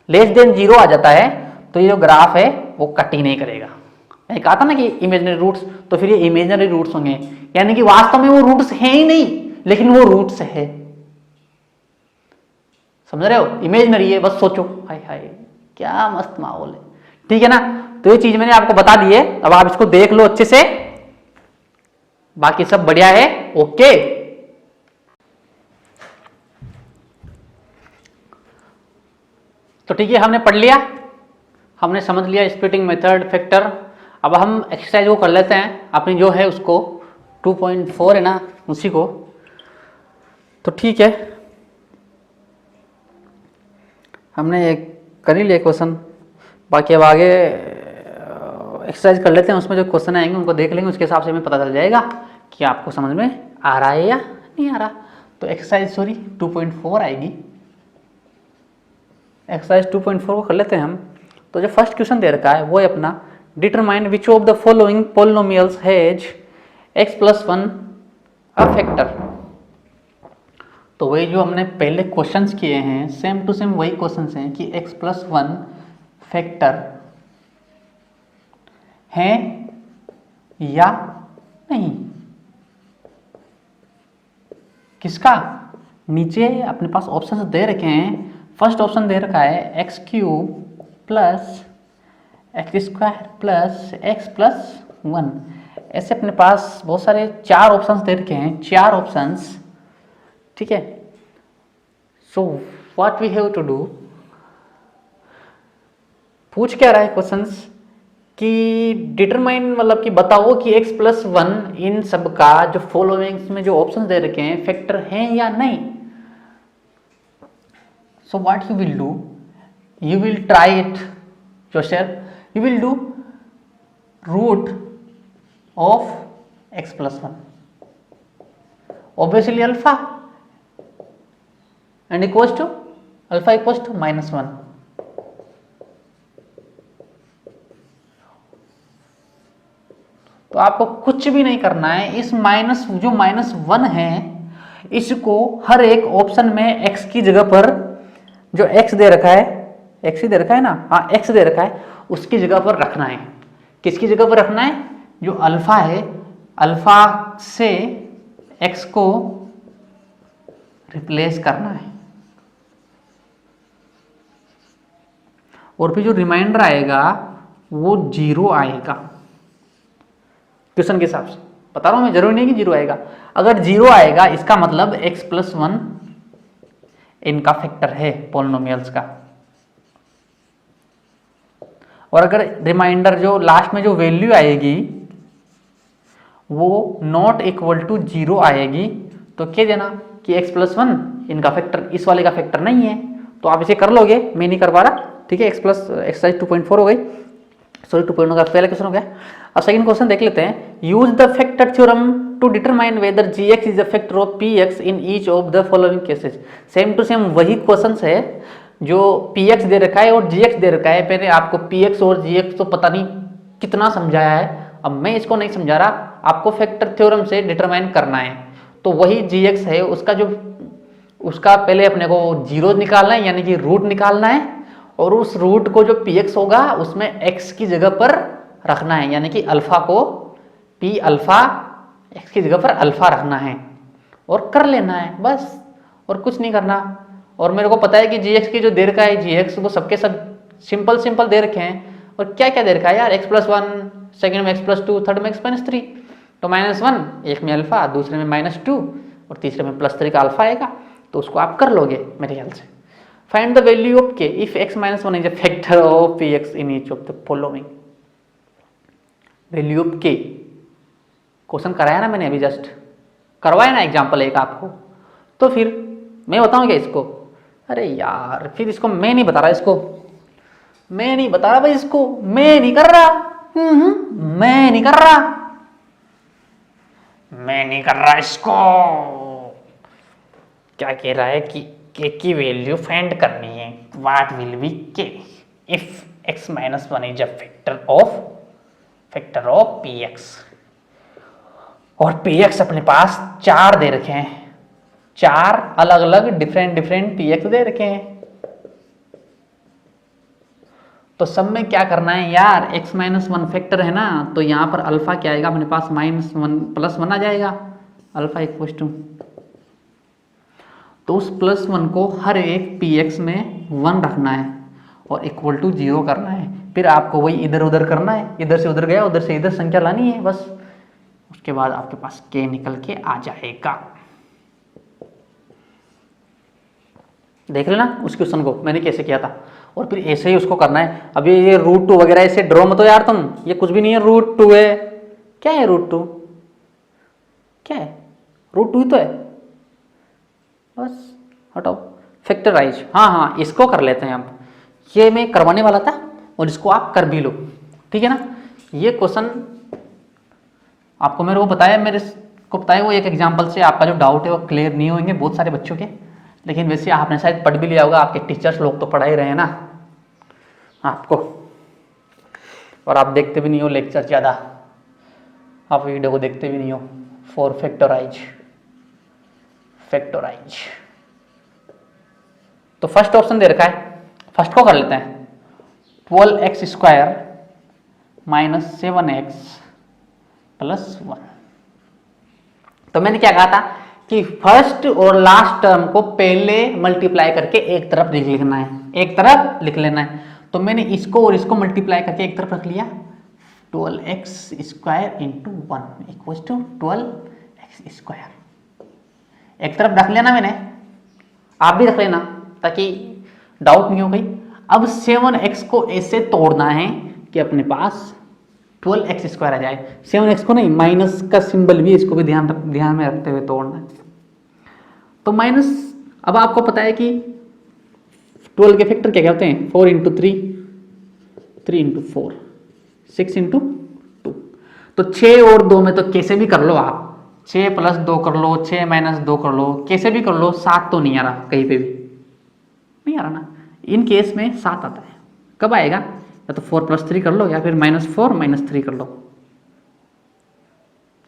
[SPEAKER 2] लेस देन 0 आ जाता है, तो ये जो ग्राफ है वो कट ही नहीं करेगा। मैंने कहा था ना कि इमेजिनरी रूट्स, तो फिर ये इमेजिनरी रूट्स होंगे, यानी कि वास्तव में वो रूट्स हैं ही नहीं, लेकिन वो रूट्स है। समझ रहे हो, इमेजिनरी है, बस सोचो। हाय हाय क्या मस्त माहौल है, ठीक है ना। तो ये चीज मैंने आपको बता दी है, अब आप इसको देख लो अच्छे से, बाकी सब बढ़िया है, ओके। तो ठीक है, हमने पढ़ लिया, हमने समझ लिया स्प्लिटिंग मेथड, फैक्टर। अब हम एक्सरसाइज वो कर लेते हैं अपनी जो है उसको, 2.4 है ना उसी को। तो ठीक है, हमने एक कर ही लिया क्वेश्चन, बाकी अब आगे एक्सरसाइज कर लेते हैं, उसमें जो क्वेश्चन आएंगे उनको देख लेंगे, उसके हिसाब से हमें पता चल जाएगा कि आपको समझ में आ रहा है या नहीं आ रहा। तो एक्सरसाइज 2.4 आएगी, एक्सरसाइज 2.4 को कर लेते हैं हम। तो जो फर्स्ट क्वेश्चन दे रखा है वो है अपना, determine which of the following polynomials has x+1 a factor. तो वही जो हमने पहले क्वेश्चंस किए हैं, सेम टू सेम वही क्वेश्चंस हैं कि x+1 फैक्टर है या नहीं। किसका, नीचे अपने पास ऑप्शन दे रखे हैं। फर्स्ट ऑप्शन दे रखा है x³ plus x² plus x+1। ऐसे अपने पास बहुत सारे 4 ऑप्शंस दे रखे हैं, 4 ऑप्शंस, ठीक है। So what we have to do, पूछ क्या रहा है क्वेश्चंस कि डिटरमाइन, मतलब कि बताओ कि x+1 इन सब का जो फॉलोइंग्स में जो ऑप्शंस दे रखे हैं फैक्टर हैं या नहीं। So what you will do, you will try it yourself. You will do root of x+1, obviously alpha, and equals to alpha equals to -1. तो आपको कुछ भी नहीं करना है, इस -1 है इसको हर एक ऑप्शन में x की जगह पर जो x दे रखा है, x ही दे रखा है ना, हाँ x दे रखा है, उसकी जगह पर रखना है। किसकी जगह पर रखना है, जो अल्फा है, अल्फा से x को रिप्लेस करना है, और फिर जो रिमाइंडर आएगा वो 0 आएगा। क्वेश्चन के हिसाब से बता रहा हूं मैं, जरूरी नहीं कि 0 आएगा। अगर 0 आएगा इसका मतलब x+1 इनका फैक्टर है पॉलिनोमियल्स का। और अगर रिमाइंडर जो लास्ट में जो वैल्यू आएगी वो नॉट इक्वल टू 0 आएगी, तो क्या देना कि x+1 इनका फैक्टर, इस वाले का फैक्टर नहीं है। तो आप इसे कर लोगे, मैं नहीं कर पा रहा, ठीक है। एक्सरसाइज 2.4 हो गई, सॉरी 2.1 का पहला क्वेश्चन हो गया। अब सेकंड क्वेश्चन देख लेते हैं। Use the factor theorem to determine whether gx is a factor of px in each of the following cases. Same to same वही क्वेश्चन है, जो px दे रखा है और gx दे रखा है। मैंने आपको px और gx तो पता नहीं कितना समझाया है, अब मैं इसको नहीं समझा रहा, आपको फैक्टर थ्योरम से डिटरमाइन करना है। तो वही gx है, उसका पहले अपने को 0 निकालना है, यानी कि रूट निकालना है, और उस रूट को जो px होगा उसमें x की जगह पर रखना है, यानी कि अल्फा को p अल्फा x की जगह पर अल्फा रखना है और कर लेना है बस, और कुछ नहीं करना। और मेरे को पता है कि जी एक्स की जो दे रखा है जी एक्स वो सबके सब सिंपल दे रखे हैं। और क्या क्या दे रखा है यार, x+1, सेकंड में x+2, थर्ड में x-3। तो -1 एक में अल्फा, दूसरे में -2 और तीसरे में +3 का अल्फा आएगा। तो उसको आप कर लोगे मेरे ख्याल से। Find the value of k if x-1 is a factor of px in each of the following. Value of k question कराया ना मैंने अभी, जस्ट करवाया ना एग्जाम्पल एक आपको। तो फिर मैं बताऊं क्या इसको? अरे यार फिर इसको मैं नहीं बता रहा, इसको मैं नहीं बता रहा भाई, इसको मैं नहीं कर रहा। मैं नहीं कर रहा, मैं नहीं कर रहा इसको। क्या कह रहा है कि k की वैल्यू फाइंड करनी है। What will be k if x-1 is a factor of px। और px अपने पास 4 दे रखे हैं, 4 अलग अलग डिफरेंट px दे रखे हैं। तो सब में क्या करना है यार, x-1 फैक्टर है ना, तो यहां पर अल्फा क्या आएगा अपने पास, -1 आ जाएगा, अल्फा = तो उस +1 को हर एक px में 1 रखना है और = 0 करना है। फिर आपको वही इधर उधर करना है, इधर से उधर गया, उधर से इधर संख्या लानी है बस। उसके बाद आपके पास k निकल के आ जाएगा। देख लेना उस क्वेश्चन को मैंने कैसे किया था, और फिर ऐसे ही उसको करना है। अभी ये √2 वगैरह ऐसे ड्रॉ मत हो यार तुम, ये कुछ भी नहीं है, √2 है। क्या है √2? क्या है? √2 ही तो है, बस हटाओ। फैक्टराइज, हाँ इसको कर लेते हैं अब। ये मैं करवाने वाला था और इसको आप कर भी लो, ठीक है ना। ये क्वेश्चन आपको मेरे को बताया, मेरे को बताया वो एक एग्जांपल से आपका जो डाउट है वो क्लियर नहीं होंगे बहुत सारे बच्चों के। लेकिन वैसे आपने शायद पढ़ भी लिया होगा, आपके टीचर्स लोग तो पढ़ा ही रहे हैं ना आपको, और आप देखते भी नहीं हो लेक्चर ज़्यादा, आप वीडियो को देखते भी नहीं हो। फॉर फैक्टराइज, तो फर्स्ट ऑप्शन दे रखा है, फर्स्ट को कर लेते हैं। 12x² - 7x + 1। तो मैंने क्या कहा था कि फर्स्ट और लास्ट टर्म को पहले मल्टीप्लाई करके एक तरफ लिखना है, एक तरफ लिख लेना है। तो मैंने इसको और इसको मल्टीप्लाई करके एक तरफ रख लिया, 12x² × 1 = 12x²। एक तरफ रख लेना मैंने, आप भी रख लेना ताकि डाउट नहीं हो गई। अब 7x को ऐसे तोड़ना है कि अपने पास 12x² आ जाए। 7x को नहीं, माइनस का सिंबल भी, इसको भी ध्यान में रखते हुए तोड़ना है। तो माइनस, अब आपको पता है कि 12 के फैक्टर क्या होते हैं, 4 × 3, 3 × 4, 6 × 2। तो 6 और 2 में तो कैसे भी कर लो आप, 6 + 2 कर लो, 6 - 2 कर लो, कैसे भी कर लो, 7 तो नहीं आ रहा, कहीं पे भी नहीं आ रहा ना। इन केस में 7 आता है, कब आएगा, या तो 4 + 3 कर लो या फिर -4 - 3 कर लो,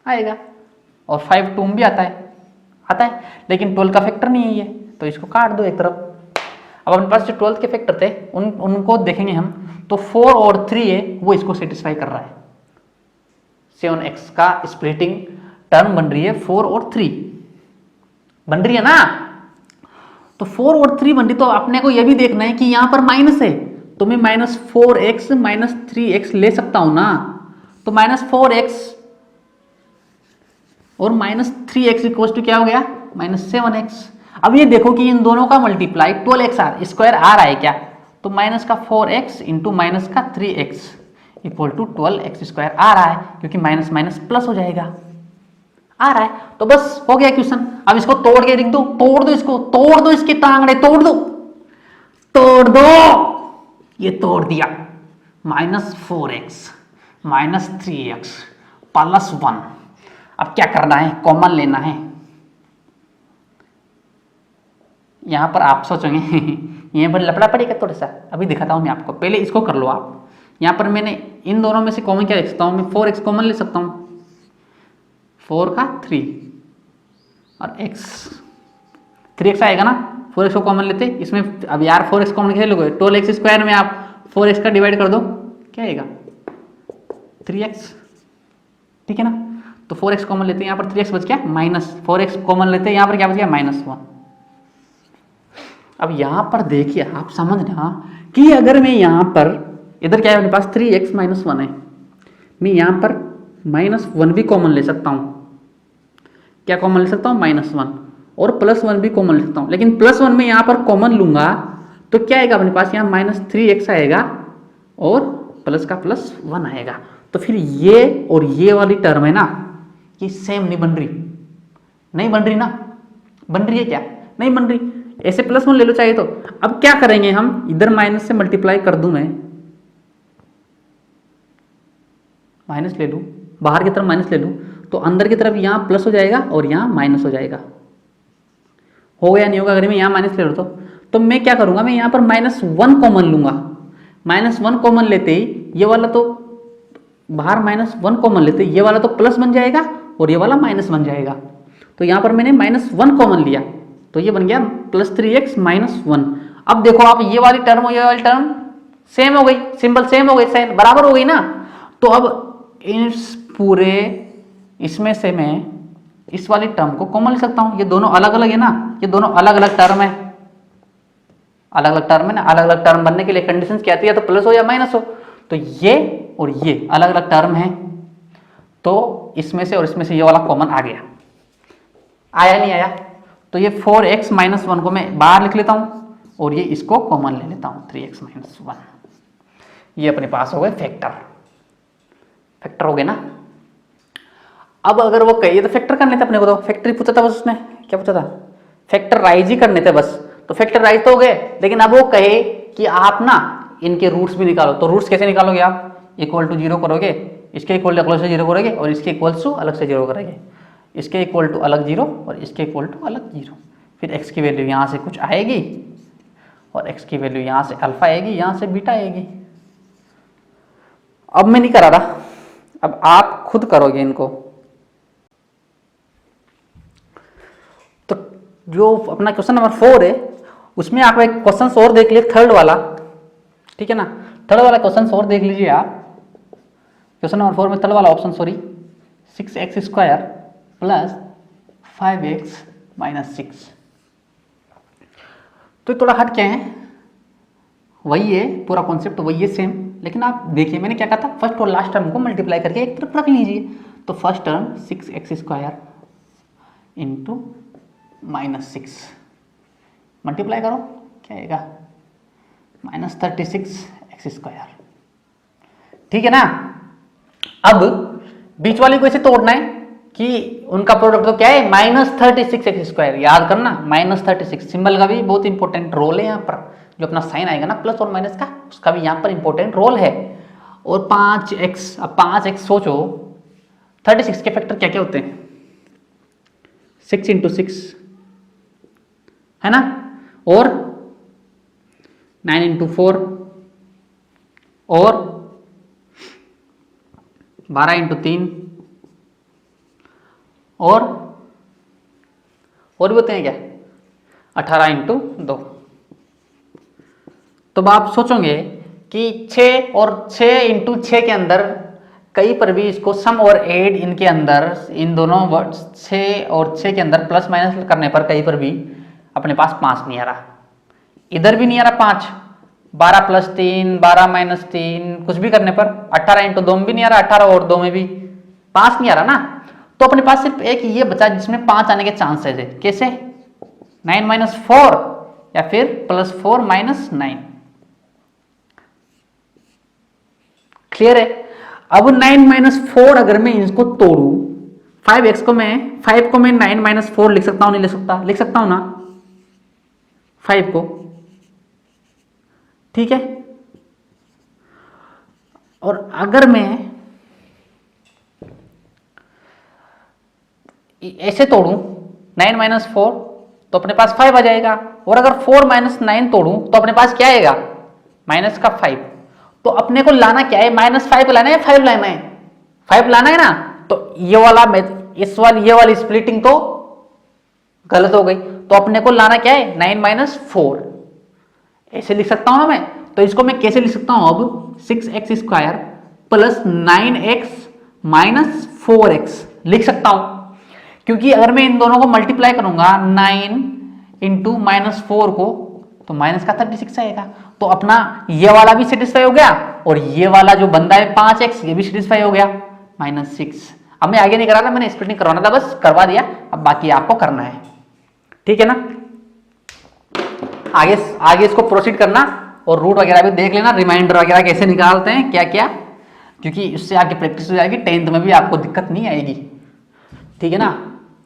[SPEAKER 2] आएगा। और 5 टूम भी आता है, लेकिन 12 का फैक्टर नहीं है ये, तो इसको काट दो एक तरफ। अब अपने पास जो 12 के फैक्टर थे उनको देखेंगे हम, तो 4 और 3 है वो इसको सेटिस्फाई कर रहा है। 7x का स्प्लिटिंग टर्म बन रही है 4 और 3 बन रही है ना। तो 4 और 3 बन रही, तो अपने को यह भी देखना है कि यहां पर माइनस है, तो मैं -4x - 3x ले सकता हूं ना। तो -4x और -3x = क्या हो गया, -7x। अब ये देखो कि इन दोनों का मल्टीप्लाई 12x² आ रहा है क्या, तो -4x × -3x = 12x² आ रहा है, क्योंकि माइनस माइनस प्लस हो जाएगा, आ रहा है। तो बस हो गया क्वेश्चन। अब इसको तोड़ के लिख दो, तोड़ दो इसको, तोड़ दो इसके टांगड़े, तोड़ दो, ये तोड़ दिया। -4x - 3x + 1। अब क्या करना है, कॉमन लेना है। यहां पर आप सोचोगे यहां पर लफड़ा पड़ेगा थोड़ा सा, अभी दिखाता हूं मैं आपको, पहले इसको कर लो आप। यहां पर मैंने इन दोनों में से कॉमन क्या लिख सकता हूं, मैं 4x कॉमन ले सकता हूं, 4 का 3 और x, 3x आएगा ना, 4x को कॉमन लेते इसमें। अब यार 4x कॉमन कैसे लोगे, 12x² में आप 4x का डिवाइड कर दो, क्या आएगा, 3x, ठीक है ना। तो 4x कॉमन लेते हैं, यहाँ पर 3x बच गया, -4x कॉमन लेते हैं, यहाँ पर क्या बच गया, -1। अब यहां पर देखिए, आप समझना कि अगर मैं यहां पर, इधर क्या है मेरे पास 3x माइनस 1 है, मैं यहां पर -1 भी कॉमन ले सकता हूं। क्या कॉमन ले सकता हूं? -1, और +1 भी कॉमन ले सकता हूं। लेकिन +1 में यहां पर कॉमन लूंगा तो क्या आएगा अपने पास? यहाँ -3x आएगा और प्लस का +1 आएगा। तो फिर ये और ये वाली टर्म है ना, ये सेम नहीं बन रही, नहीं बन रही ना? बन रही है क्या? नहीं बन रही। ऐसे +1 ले लो चाहे तो। अब क्या करेंगे हम, इधर माइनस से मल्टीप्लाई कर दूं, मैं माइनस ले लूं, बाहर की तरफ माइनस ले लूं, तो अंदर की तरफ यहाँ प्लस हो जाएगा और यहाँ माइनस हो जाएगा। हो गया नहीं होगा? अगर मैं यहाँ माइनस ले लूँ तो मैं क्या करूंगा, मैं यहाँ पर -1 कॉमन लूंगा। -1 कॉमन लेते ही ये वाला तो बाहर, -1 कॉमन लेते ही ये वाला तो प्लस बन जाएगा और ये वाला माइनस बन जाएगा। तो यहाँ पर मैंने -1 कॉमन लिया तो ये बन गया +3x - 1। अब देखो आप, ये वाली टर्म और ये वाली टर्म सेम हो गई, सिंबल सेम हो गई, सेम बराबर हो गई ना। तो अब इस पूरे इसमें से मैं इस वाली टर्म को कॉमन ले सकता हूं। ये दोनों अलग अलग है ना, ये दोनों अलग अलग टर्म है, अलग अलग टर्म है ना। अलग अलग टर्म बनने के लिए कंडीशन क्या आती है? तो प्लस हो या माइनस हो। तो ये और ये अलग अलग टर्म है, तो इसमें से और इसमें से ये वाला कॉमन आ गया। आया नहीं आया? तो ये 4x - 1 को मैं बाहर लिख लेता हूं और ये इसको कॉमन ले लेता हूं, 3x - 1। ये अपने पास हो गए फैक्टर, फैक्टर हो गए ना। अब अगर वो कहिए तो फैक्टर करने थे अपने को, तो फैक्टर ही पूछा था बस, उसने क्या पूछा था? फैक्टराइज ही करने थे बस। तो फैक्टराइज तो हो गए, लेकिन अब वो कहे कि आप ना इनके रूट्स भी निकालो। तो रूट्स कैसे निकालोगे आप? इक्वल टू 0 करोगे, इसके इक्वल टू अलग से 0 करोगे और इसके इक्वल टू अलग से 0 करेंगे, इसके इक्वल टू अलग 0 और इसके इक्वल टू अलग 0। फिर x की वैल्यू यहाँ से कुछ आएगी और x की वैल्यू यहाँ से अल्फा आएगी, यहाँ से बीटा आएगी। अब मैं नहीं करा रहा, अब आप खुद करोगे इनको। तो जो अपना क्वेश्चन नंबर 4 है उसमें आप एक क्वेश्चन और देख लीजिए, थर्ड वाला, ठीक है ना। थर्ड वाला क्वेश्चन और देख लीजिए आप। क्वेश्चन नंबर 4 में थर्ड वाला ऑप्शन, सॉरी, 6x² + 5x - 6। तो थोड़ा हट क्या है, वही है पूरा कॉन्सेप्ट, वही है सेम। लेकिन आप देखिए मैंने क्या कहा था, फर्स्ट और लास्ट टर्म को मल्टीप्लाई करके एक तरफ रख लीजिए। तो फर्स्ट टर्म 6x² × -6 मल्टीप्लाई करो, क्या आएगा? -36x²। ठीक है ना। अब बीच वाले को ऐसे तोड़ना है कि उनका प्रोडक्ट तो क्या है, -36x²। याद करना, -36 सिंबल का भी बहुत इंपॉर्टेंट रोल है यहाँ पर। जो अपना साइन आएगा ना प्लस और माइनस का, उसका भी यहाँ पर इंपॉर्टेंट रोल है। और 5x, अब 5x सोचो, 36 के फैक्टर क्या क्या होते हैं? 6 × 6 है ना, और 9 × 4 और 12 × 3 और भी होते हैं क्या, 18 × 2। तो आप सोचोगे कि 6 और 6 × 6 के अंदर कहीं पर भी इसको सम और एड इनके अंदर, इन दोनों वर्ड्स 6 और 6 के अंदर प्लस माइनस करने पर कहीं पर भी अपने पास 5 नहीं आ रहा, इधर भी नहीं आ रहा 5। 12 + 3, 12 - 3 कुछ भी करने पर 18 × 2 में भी नहीं आ रहा, 18 और 2 में भी 5 नहीं आ रहा ना। तो अपने पास सिर्फ एक ये बचा जिसमें 5 आने के चांसेस है। कैसे? 9 - 4 या फिर +4 - 9। क्लियर है? अब 9 - 4 अगर मैं इसको तोड़ू, 5x को मैं 5 को मैं 9 - 4 लिख सकता हूं, नहीं लिख सकता? लिख सकता हूं ना 5 को, ठीक है। और अगर मैं ऐसे तोड़ूं 9 - 4 तो अपने पास 5 आ जाएगा। और अगर 4 - 9 तोड़ूं तो अपने पास क्या आएगा? -5। तो अपने को लाना क्या है? -5 लाना है, 5 लाना है? 5 लाना है ना। तो ये वाला ये वाली स्प्लिटिंग तो गलत हो गई। तो अपने को लाना क्या है? 9 - 4। ऐसे लिख सकता हूं ना मैं। तो इसको मैं कैसे लिख सकता हूं अब? 6x² + 9x - 4x लिख सकता हूं। क्योंकि अगर मैं इन दोनों को मल्टीप्लाई करूंगा 9 × -4 को तो माइनस का 36 आएगा। तो अपना ये वाला भी सेटिस्फाई हो गया और ये वाला जो बंदा है 5x ये भी सेटिस्फाई हो गया, -6। अब मैं आगे नहीं करा था, मैंने स्प्लिटिंग करवाना था, बस करवा दिया। अब बाकी आपको करना है, ठीक है ना। आगे आगे इसको प्रोसीड करना और रूट वगैरह भी देख लेना, रिमाइंडर वगैरह कैसे निकालते हैं क्या क्या, क्योंकि इससे आगे प्रैक्टिस हो जाएगी, 10th में भी आपको दिक्कत नहीं आएगी, ठीक है ना।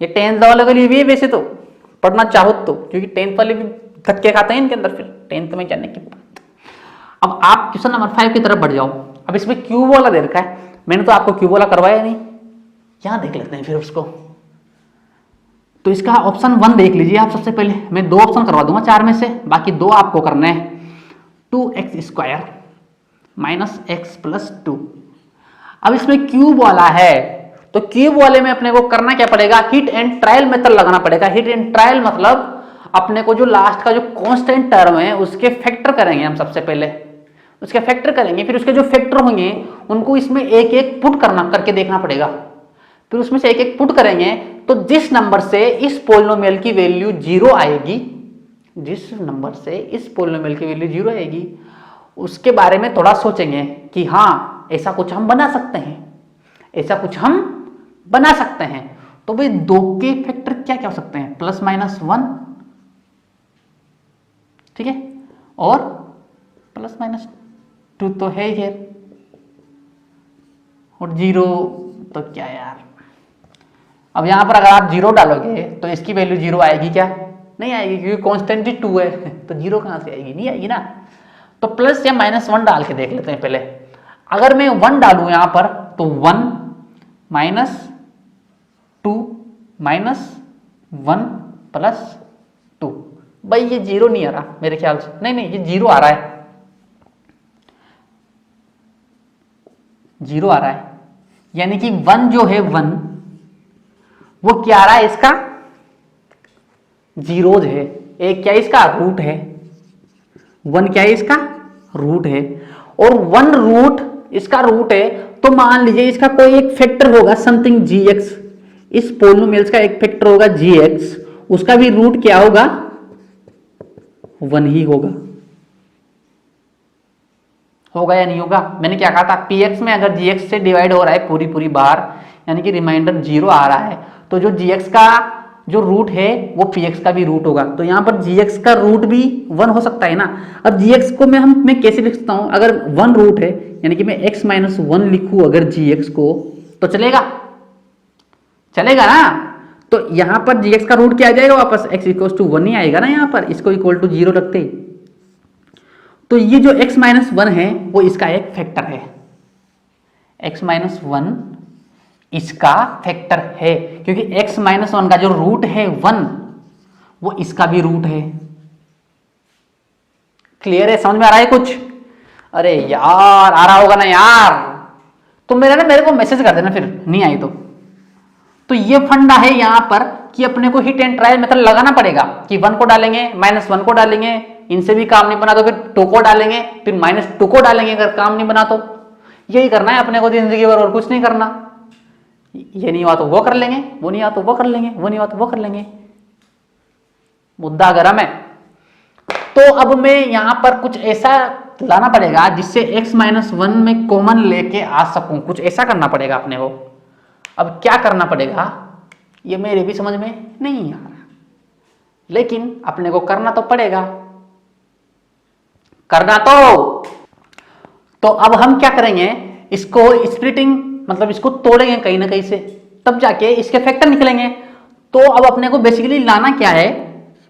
[SPEAKER 2] ये 10th वालों के लिए भी है वैसे तो, पढ़ना चाहो तो, क्योंकि 10th वाले भी धक्के खाते हैं इनके अंदर फिर 10th में जाने के बाद। अब आप क्वेश्चन नंबर 5 की तरफ बढ़ जाओ। अब इसमें क्यूब वाला दे रखा है, मैंने तो आपको क्यूब वाला करवाया नहीं, यहां देख लेते हैं फिर उसको। तो इसका ऑप्शन 1 देख लीजिए आप सबसे पहले, मैं 2 ऑप्शन करवा दूंगा 4 में से, बाकी 2 आपको करने हैं। 2x² -x + 2। अब इसमें क्यूब वाला है, तो क्यूब वाले में अपने को करना क्या पड़ेगा, हिट एंड ट्रायल मेथड लगाना पड़ेगा। हिट एंड ट्रायल मतलब अपने को जो लास्ट का जो कांस्टेंट टर्म है उसके फैक्टर करेंगे हम सबसे पहले, उसके फैक्टर करेंगे, फिर उसके जो फैक्टर होंगे उनको इसमें एक एक पुट करके देखना पड़ेगा। फिर उसमें से एक एक पुट करेंगे तो जिस नंबर से इस पोलिनोमियल की वैल्यू 0 आएगी, जिस नंबर से इस पोलिनोमियल की वैल्यू 0 आएगी उसके बारे में थोड़ा सोचेंगे कि हाँ ऐसा कुछ हम बना सकते हैं, ऐसा कुछ हम बना सकते हैं। तो भाई 2 के फैक्टर क्या क्या हो सकते हैं, +-1, ठीक है, और +-2 तो है ही है, और 0 तो क्या यार। अब यहां पर अगर आप 0 डालोगे तो इसकी वैल्यू 0 आएगी क्या, नहीं आएगी, क्योंकि कांस्टेंट ही 2 है, तो 0 कहां से आएगी, नहीं आएगी ना। तो प्लस या -1 डाल के देख लेते हैं पहले। अगर मैं 1 डालूं यहां पर तो 1 -2 -1 +2, भाई ये 0 नहीं आ रहा मेरे ख्याल से, नहीं ये 0 आ रहा है, 0 आ रहा है, यानी कि 1 जो है 1 वो क्या आ रहा है, इसका जीरोज है, एक क्या इसका रूट है, 1 क्या है इसका रूट है, और 1 रूट इसका रूट है। तो मान लीजिए इसका कोई एक फैक्टर होगा समथिंग gx, इस पोलिनोमियल्स का एक फैक्टर होगा gx, उसका भी रूट क्या होगा, 1 ही होगा या नहीं होगा। मैंने क्या कहा था, px में अगर gx से डिवाइड हो रहा है पूरी बार, यानी कि रिमाइंडर 0 आ रहा है, तो जो gx का जो रूट है वो px का भी रूट होगा। तो यहां पर gx का रूट भी 1 हो सकता है ना। अब gx को मैं कैसे लिख सकता हूं, अगर 1 रूट है यानी कि मैं x - 1 लिखूं अगर gx को, तो चलेगा ना। तो यहां पर gx का रूट क्या आ जाएगा वापस, x = 1 ही आएगा ना, यहां पर इसको इक्वल टू 0 रखते ही। तो ये जो x - 1 है वो इसका एक फैक्टर है, x - 1 इसका फैक्टर है, क्योंकि x - 1 का जो रूट है 1 वो इसका भी रूट है। क्लियर है, समझ में आ रहा है कुछ। अरे यार आ रहा होगा ना यार, तो मेरे को मैसेज कर देना फिर नहीं आई तो ये फंडा है यहां पर कि अपने को हिट एंड ट्रायल मेथड लगाना पड़ेगा कि 1 को डालेंगे -1 को डालेंगे, इनसे भी काम नहीं बना तो फिर 2 को डालेंगे, फिर -2 को डालेंगे अगर काम नहीं बना तो। यही करना है अपने को जिंदगी भर, और कुछ नहीं करना। ये नहीं हुआ तो वो कर लेंगे, वो नहीं हुआ तो वो कर लेंगे, वो नहीं हुआ तो वो कर लेंगे, मुद्दा गरम है। तो अब मैं यहां पर कुछ ऐसा लाना पड़ेगा जिससे x - 1 में कॉमन लेके आ सकूं, कुछ ऐसा करना पड़ेगा अपने को। अब क्या करना पड़ेगा ये मेरे भी समझ में नहीं आ रहा, लेकिन अपने को करना तो पड़ेगा, करना तो अब हम क्या करेंगे, इसको स्प्लिटिंग मतलब इसको तोड़ेंगे कहीं ना कहीं से, तब जाके इसके फैक्टर निकलेंगे। तो अब अपने को बेसिकली लाना क्या है,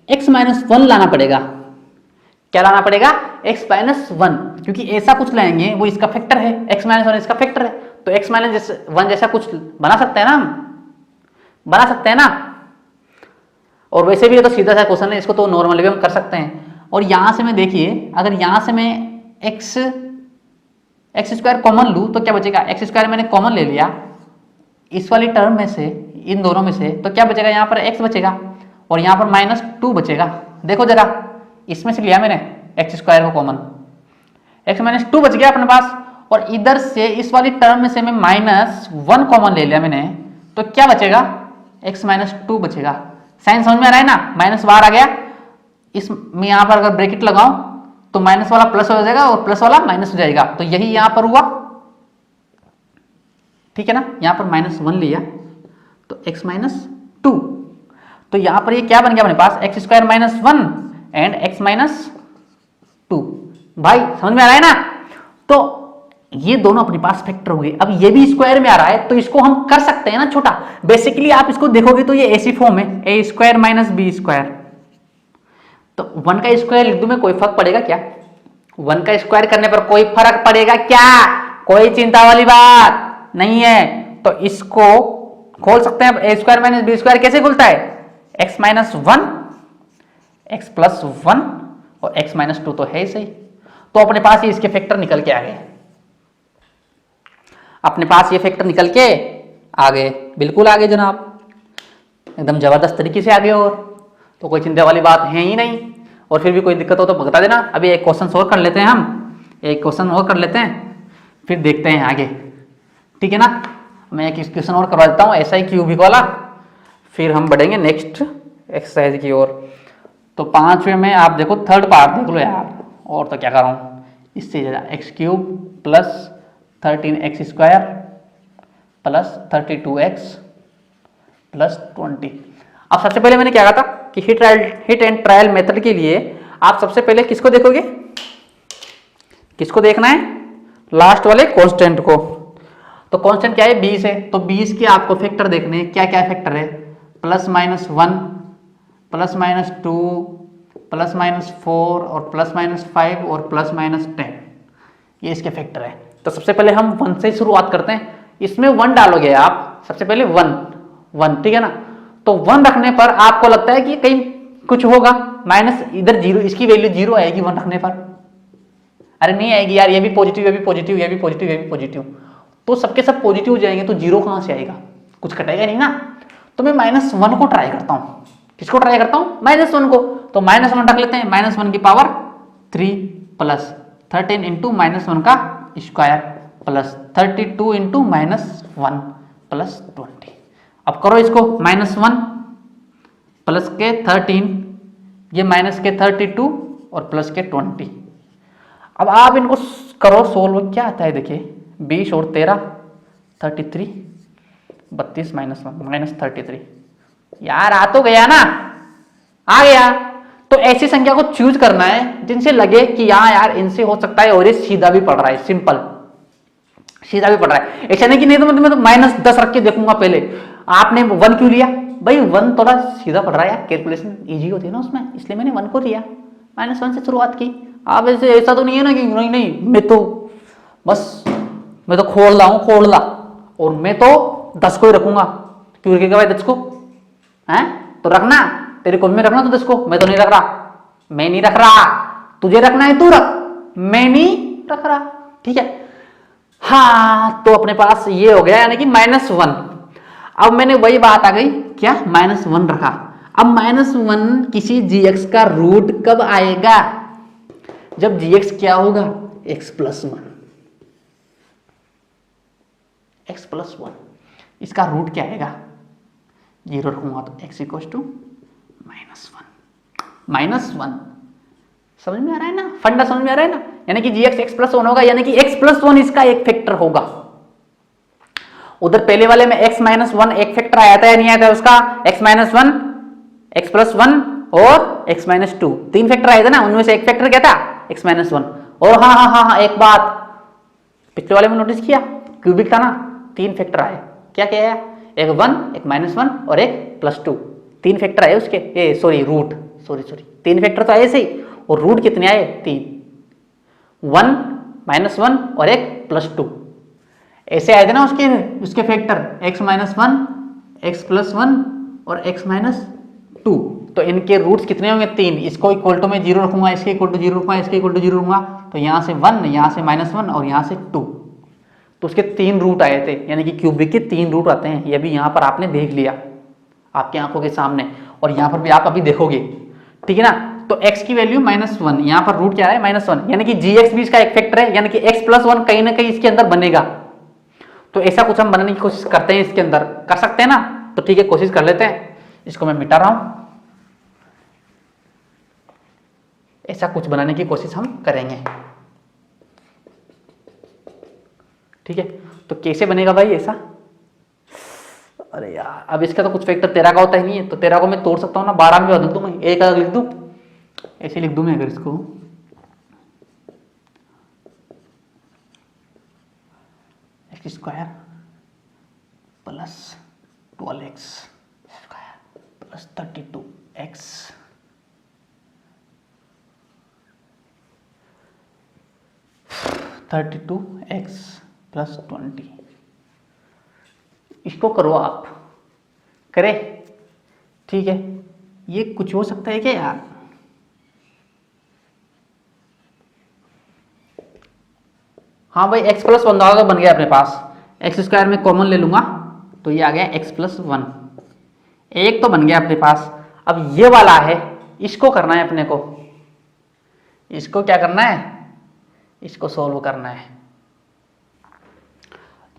[SPEAKER 2] x - 1 लाना पड़ेगा। क्या लाना पड़ेगा, x - 1, क्योंकि ऐसा कुछ लाएंगे वो इसका फैक्टर है, x - 1 इसका फैक्टर है, तो x - 1 जैसा कुछ बना सकते हैं ना, हम बना सकते हैं ना। और वैसे भी ये तो सीधा सा क्वेश्चन है, इसको तो नॉर्मली भी हम कर सकते हैं। और यहां से मैं देखिए, अगर यहां से मैं x² कॉमन लूं तो क्या बचेगा, x² मैंने कॉमन ले लिया इस वाली टर्म में से, इन दोनों में से, तो क्या बचेगा, यहाँ पर x बचेगा और यहाँ पर -2 बचेगा। देखो जरा, इसमें से लिया मैंने x² को कॉमन, x - 2 बच गया अपने पास, और इधर से इस वाली टर्म में से मैं -1 कॉमन ले लिया मैंने, तो क्या बचेगा, x - 2 बचेगा। साइन समझ में आ रहा है ना, माइनस बाहर आ गया इसमें यहां पर अगर ब्रैकेट लगाऊं तो माइनस वाला प्लस हो जाएगा और प्लस वाला माइनस हो जाएगा, तो यही यहां पर हुआ, ठीक है ना। यहां पर -1 लिया तो x -2, तो यहां पर ये क्या बन गया अपने पास x² -1 एंड x -2। भाई समझ में आ रहा है ना। तो ये दोनों अपने पास फैक्टर हो गए। अब ये भी स्क्वायर में आ रहा है तो इसको हम कर सकते हैं ना छोटा। बेसिकली आप इसको देखोगे तो ये ऐसी फॉर्म है a² - b²। तो 1 का स्क्वायर लिख दूं मैं, कोई फर्क पड़ेगा क्या? 1 का स्क्वायर करने पर कोई फर्क पड़ेगा क्या? कोई चिंता वाली बात नहीं है। तो इसको खोल सकते हैं। a² - b² कैसे खुलता है? x - 1 x + 1 और x - 2 तो है ही सही। तो अपने पास ये इसके फैक्टर निकल के आ गए, अपने पास ये फैक्टर निकल के आ गए, बिल्कुल आ गए जनाब, एकदम जबरदस्त तरीके से आ गए। और तो कोई चिंता वाली बात है ही नहीं। और फिर भी कोई दिक्कत हो तो बता देना। अभी एक क्वेश्चन और कर लेते हैं, हम एक क्वेश्चन और कर लेते हैं, फिर देखते हैं आगे, ठीक है ना। मैं एक क्वेश्चन और करवा देता हूँ ऐसा ही क्यूबिक वाला, फिर हम बढ़ेंगे नेक्स्ट एक्सरसाइज की ओर। तो 5वें में आप देखो, थर्ड पार्ट देख लो यार, और तो क्या कर रहा हूँ, इससे ज़्यादा x³ + 13x² + 32x + 20। अब सबसे पहले मैंने क्या कहा था कि हिट एंड ट्रायल मेथड के लिए आप सबसे पहले किसको देखोगे? किसको देखना है? लास्ट वाले कांस्टेंट को। तो कांस्टेंट क्या है? 20 है। तो 20 के आपको फैक्टर देखने हैं। क्या क्या फैक्टर है? +-1 +-2 +-4 और +-5 और +-10, ये इसके फैक्टर है। तो सबसे पहले हम 1 से शुरुआत करते हैं। इसमें 1 डालोगे आप, सबसे पहले 1, ठीक है ना। तो 1 रखने पर आपको लगता है कि कहीं कुछ होगा, माइनस इधर 0, इसकी वैल्यू 0 आएगी 1 रखने पर। अरे नहीं आएगी यार, ये भी पॉजिटिव, ये भी पॉजिटिव, ये भी पॉजिटिव, ये भी पॉजिटिव, तो सबके सब पॉजिटिव हो जाएंगे, तो 0 कहां से आएगा? कुछ कटेगा नहीं ना। तो मैं -1 को ट्राई करता हूं। किसको ट्राई करता हूं? -1 को। तो -1 रख लेते हैं, -1 की पावर 3 + 13 × -1 का स्क्वायर + 32 × -1 + 20। अब करो इसको, -1 प्लस के 13, ये माइनस के 32 और प्लस के 20। अब आप इनको करो सोल्व, क्या आता है देखिए, 20 और 13 33, 32 - 1 -33। यार आ तो गया ना, आ गया। तो ऐसी संख्या को चूज करना है जिनसे लगे कि यहाँ यार इनसे हो सकता है, और ये सीधा भी पड़ रहा है, सिंपल सीधा भी पड़ रहा है। ऐसा नहीं कि नहीं तो मैं तो -10 रख के देखूंगा पहले। आपने 1 क्यों लिया भाई? 1 थोड़ा सीधा पड़ रहा है यार, कैलकुलेशन इजी होती है ना उसमें, इसलिए मैंने 1 को लिया, -1 से शुरुआत की। आप ऐसा तो नहीं है ना कि नहीं मैं तो खोल ला, और मैं तो 10 को ही रखूंगा, क्यों रखेगा भाई 10 को? हैं तो रखना, तेरे को में रखना तो 10 को, मैं तो नहीं रख रहा, मैं नहीं रख रहा, तुझे रखना है तू रख, मैं नहीं रख रहा, ठीक है। हाँ, तो अपने पास ये हो गया, यानी कि -1। अब मैंने वही बात आ गई, क्या? -1 रखा। अब -1 किसी gx का रूट कब आएगा? जब gx क्या होगा? x + 1, x + 1। इसका रूट क्या आएगा? 0 रखूंगा तो x = -1। समझ में आ रहा है ना? फंडा समझ में आ रहा है ना? यानी कि gx x + 1 होगा, यानी कि x + 1 इसका एक फैक्टर होगा। उधर पहले वाले में x - 1 एक फैक्टर आया था या नहीं आया था उसका? x - 1, x + 1 और x - 2, 3 फैक्टर आए थे ना, उनमें से एक फैक्टर क्या था? x - 1। और हाँ, एक बात पिछले वाले में नोटिस किया, क्यूबिक था ना, 3 फैक्टर आए। क्या क्या आया? एक 1, एक -1 और एक +2, 3 फैक्टर आए उसके। ये रूट, 3 फैक्टर तो आए सही, और रूट कितने आए? 3, 1 -1 और एक +2, ऐसे आए थे ना उसके फैक्टर, x - 1, x + 1 और x - 2। तो इनके रूट्स कितने होंगे? 3। इसको इक्वल टू में 0 रखूंगा, इसके इक्वल टू 0 रखूंगा, इसके इक्वल टू 0 रखूंगा, तो यहाँ से 1, यहाँ से -1 और यहाँ से 2। तो उसके 3 रूट आए थे, यानी कि क्यूबिक के 3 रूट आते हैं। ये भी यहाँ पर आपने देख लिया आपकी आंखों के सामने, और यहाँ पर भी आप अभी देखोगे, ठीक है ना। तो x की वैल्यू -1, यहाँ पर रूट क्या है? -1, यानी कि gx भी इसका एक फैक्टर है, यानी कि x + 1 कहीं ना कहीं इसके अंदर बनेगा। तो ऐसा कुछ हम बनाने की कोशिश करते हैं, इसके अंदर कर सकते हैं ना? तो ठीक है, कोशिश कर लेते हैं। इसको मैं मिटा रहा हूं, ऐसा कुछ बनाने की कोशिश हम करेंगे। ठीक है, तो कैसे बनेगा भाई ऐसा? अरे यार, अब इसका तो कुछ फैक्टर 13 का होता ही नहीं है, तो 13 को मैं तोड़ सकता हूँ ना, 12 में बदल दूं मैं, एक अलग लिख दूं, ऐसे लिख दूं मैं अगर इसको, x square plus 12x square plus 32x plus 20, इसको करो आप, करे, ठीक है। ये कुछ हो सकता है क्या यार? हाँ भाई, x प्लस 1 बन गया अपने पास, एक्स स्क्वायर में कॉमन ले लूंगा तो ये आ गया x प्लस 1, एक तो बन गया अपने पास। अब ये वाला है, इसको करना है अपने को, इसको क्या करना है, इसको सोल्व करना है।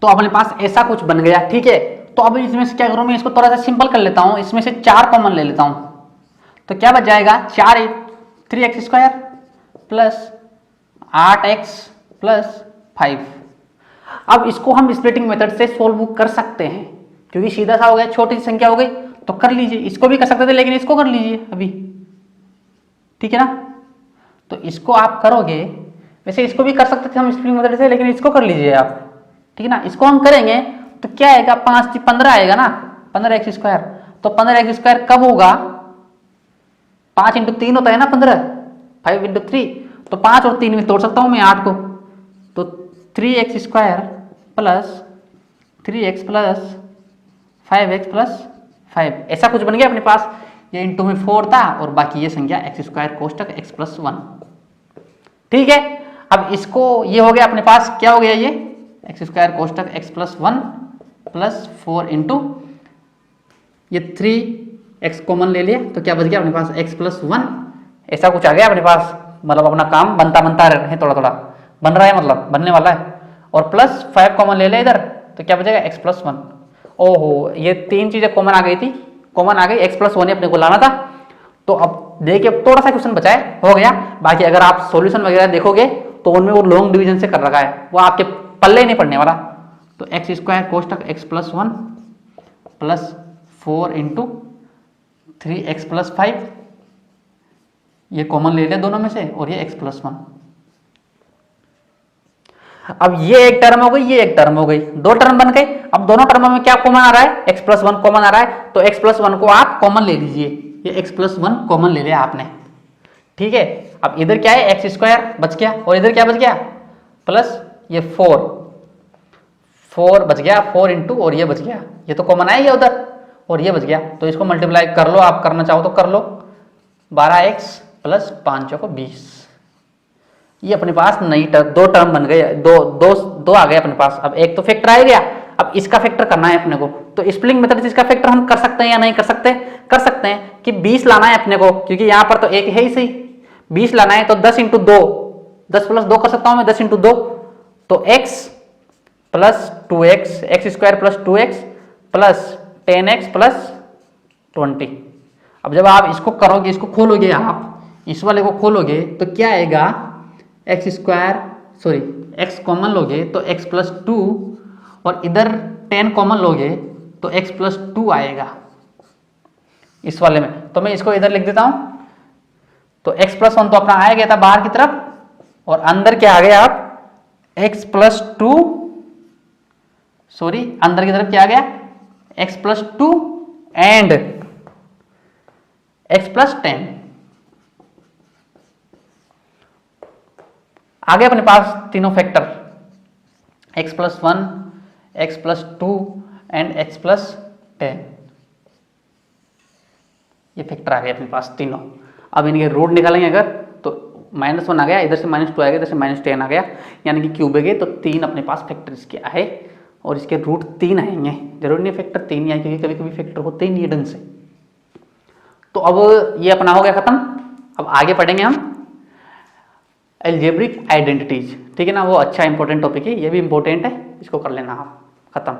[SPEAKER 2] तो अपने पास ऐसा कुछ बन गया, ठीक है। तो अब इसमें से क्या करूं मैं, इसको थोड़ा सा सिंपल कर लेता हूं, इसमें से 4 कॉमन ले लेता हूं, तो क्या बच जाएगा, 3x square plus 8x plus 5। अब इसको हम स्प्लिटिंग मेथड से सोल्व कर सकते हैं, क्योंकि सीधा सा हो गया, छोटी संख्या हो गई, तो कर लीजिए। इसको भी कर सकते थे, लेकिन इसको कर लीजिए अभी, ठीक है ना। तो इसको आप करोगे, वैसे इसको भी कर सकते थे हम स्प्लिटिंग मेथड से, लेकिन इसको कर लीजिए आप, ठीक है ना। इसको हम करेंगे तो क्या आएगा, 5 15 आएगा ना, 15x स्क्वायर। तो 15x स्क्वायर कब होगा, 5 इंटू 3 होता है ना 15, 5 इंटू 3, तो 5 और 3 में तोड़ सकता हूं मैं 8 को, तो 3x square plus 3x plus 5x plus 5, ऐसा कुछ बन गया अपने पास। ये इंटू में 4 था और बाकी ये संख्या एक्स स्क्वायर कोष्टक x प्लस 1, ठीक है। अब इसको, ये हो गया अपने पास, क्या हो गया, ये एक्स स्क्वायर कोष्टक x प्लस 1 प्लस 4 इंटू ये 3x कॉमन ले लिया, तो क्या बच गया अपने पास, x प्लस 1, ऐसा कुछ आ गया अपने पास। मतलब अपना काम बनता रहे, थोड़ा थोड़ा बन रहा है, मतलब बनने वाला है। और प्लस 5 कॉमन ले लिया इधर, तो क्या बचेगा, x प्लस 1। ओहो, ये 3 चीजें कॉमन आ गई थी, कॉमन आ गई, x प्लस 1 अपने को लाना था। तो अब देखिए, थोड़ा सा क्वेश्चन बचा है, हो गया। बाकी अगर आप सॉल्यूशन वगैरह देखोगे तो उनमें वो लॉन्ग डिवीजन से कर रखा है, वो आपके पल्ले नहीं पड़ने वाला। तो एक्स स्क्वायर कोष्टक x plus 1 plus 4 into 3x plus 5, ये कॉमन ले लिया दोनों में से, और ये x प्लस 1। अब ये एक टर्म हो गई, ये एक टर्म हो गई, 2 टर्म बन गए। अब दोनों टर्मों में क्या कॉमन आ रहा है, x प्लस 1 कॉमन आ रहा है, तो x प्लस 1 को आप कॉमन ले लीजिए, ये x प्लस 1 कॉमन ले लिया आपने, ठीक है। अब इधर क्या है, एक्स स्क्वायर बच गया, और इधर क्या बच गया, प्लस ये 4 बच गया, 4 इंटू, और ये बच गया, ये तो कॉमन आएगा उधर, और ये बच गया। तो इसको मल्टीप्लाई कर लो, आप करना चाहो तो कर लो, 12x प्लस 5 को 20, ये अपने पास नई टर्म, 2 टर्म बन गए, दो आ गए अपने पास। अब एक तो फैक्टर आ गया, अब इसका फैक्टर करना है अपने को। तो स्प्लिटिंग मेथड से इसका फैक्टर हम कर सकते हैं या नहीं कर सकते, कर सकते हैं कि 20 लाना है अपने को, क्योंकि यहाँ पर तो एक है ही सही, 20 लाना है, तो 10 इंटू 2, 10 प्लस 2 कर सकता हूं मैं, 10 इंटू 2, तो x plus 2x, x square plus 2x plus 10x plus 20। अब जब आप इसको करोगे, इसको खोलोगे, आप इस वाले को खोलोगे, तो क्या आएगा, x square, sorry x common लोगे तो x प्लस 2, और इधर 10 कॉमन लोगे तो x प्लस 2 आएगा इस वाले में। तो मैं इसको इधर लिख देता हूं, तो x प्लस 1 तो अपना आया गया था बाहर की तरफ, और अंदर क्या आ गया, आप x प्लस 2, सॉरी अंदर की तरफ क्या आ गया, x plus 2 and x plus 10 आ गए अपने पास तीनों factor, x plus 1, x plus 2 and x plus 10, ये फैक्टर आ गए अपने पास तीनों। अब इनके रूट निकालेंगे अगर, तो -1 आ गया, इधर से -2 आ गया, इधर से -10 आ गया, यानी कि क्यूब गए, तो 3 अपने पास फैक्टर इसके आए, और इसके रूट 3 आएंगे। जरूरी नहीं फैक्टर 3 ही आए, क्योंकि कभी कभी फैक्टर होते ही नहीं ढंग से। तो अब ये अपना हो गया खत्म। अब आगे पढ़ेंगे हम एल्जेब्रिक आइडेंटिटीज, ठीक है ना, वो अच्छा इंपॉर्टेंट टॉपिक है, ये भी इंपॉर्टेंट है, इसको कर लेना आप, खत्म।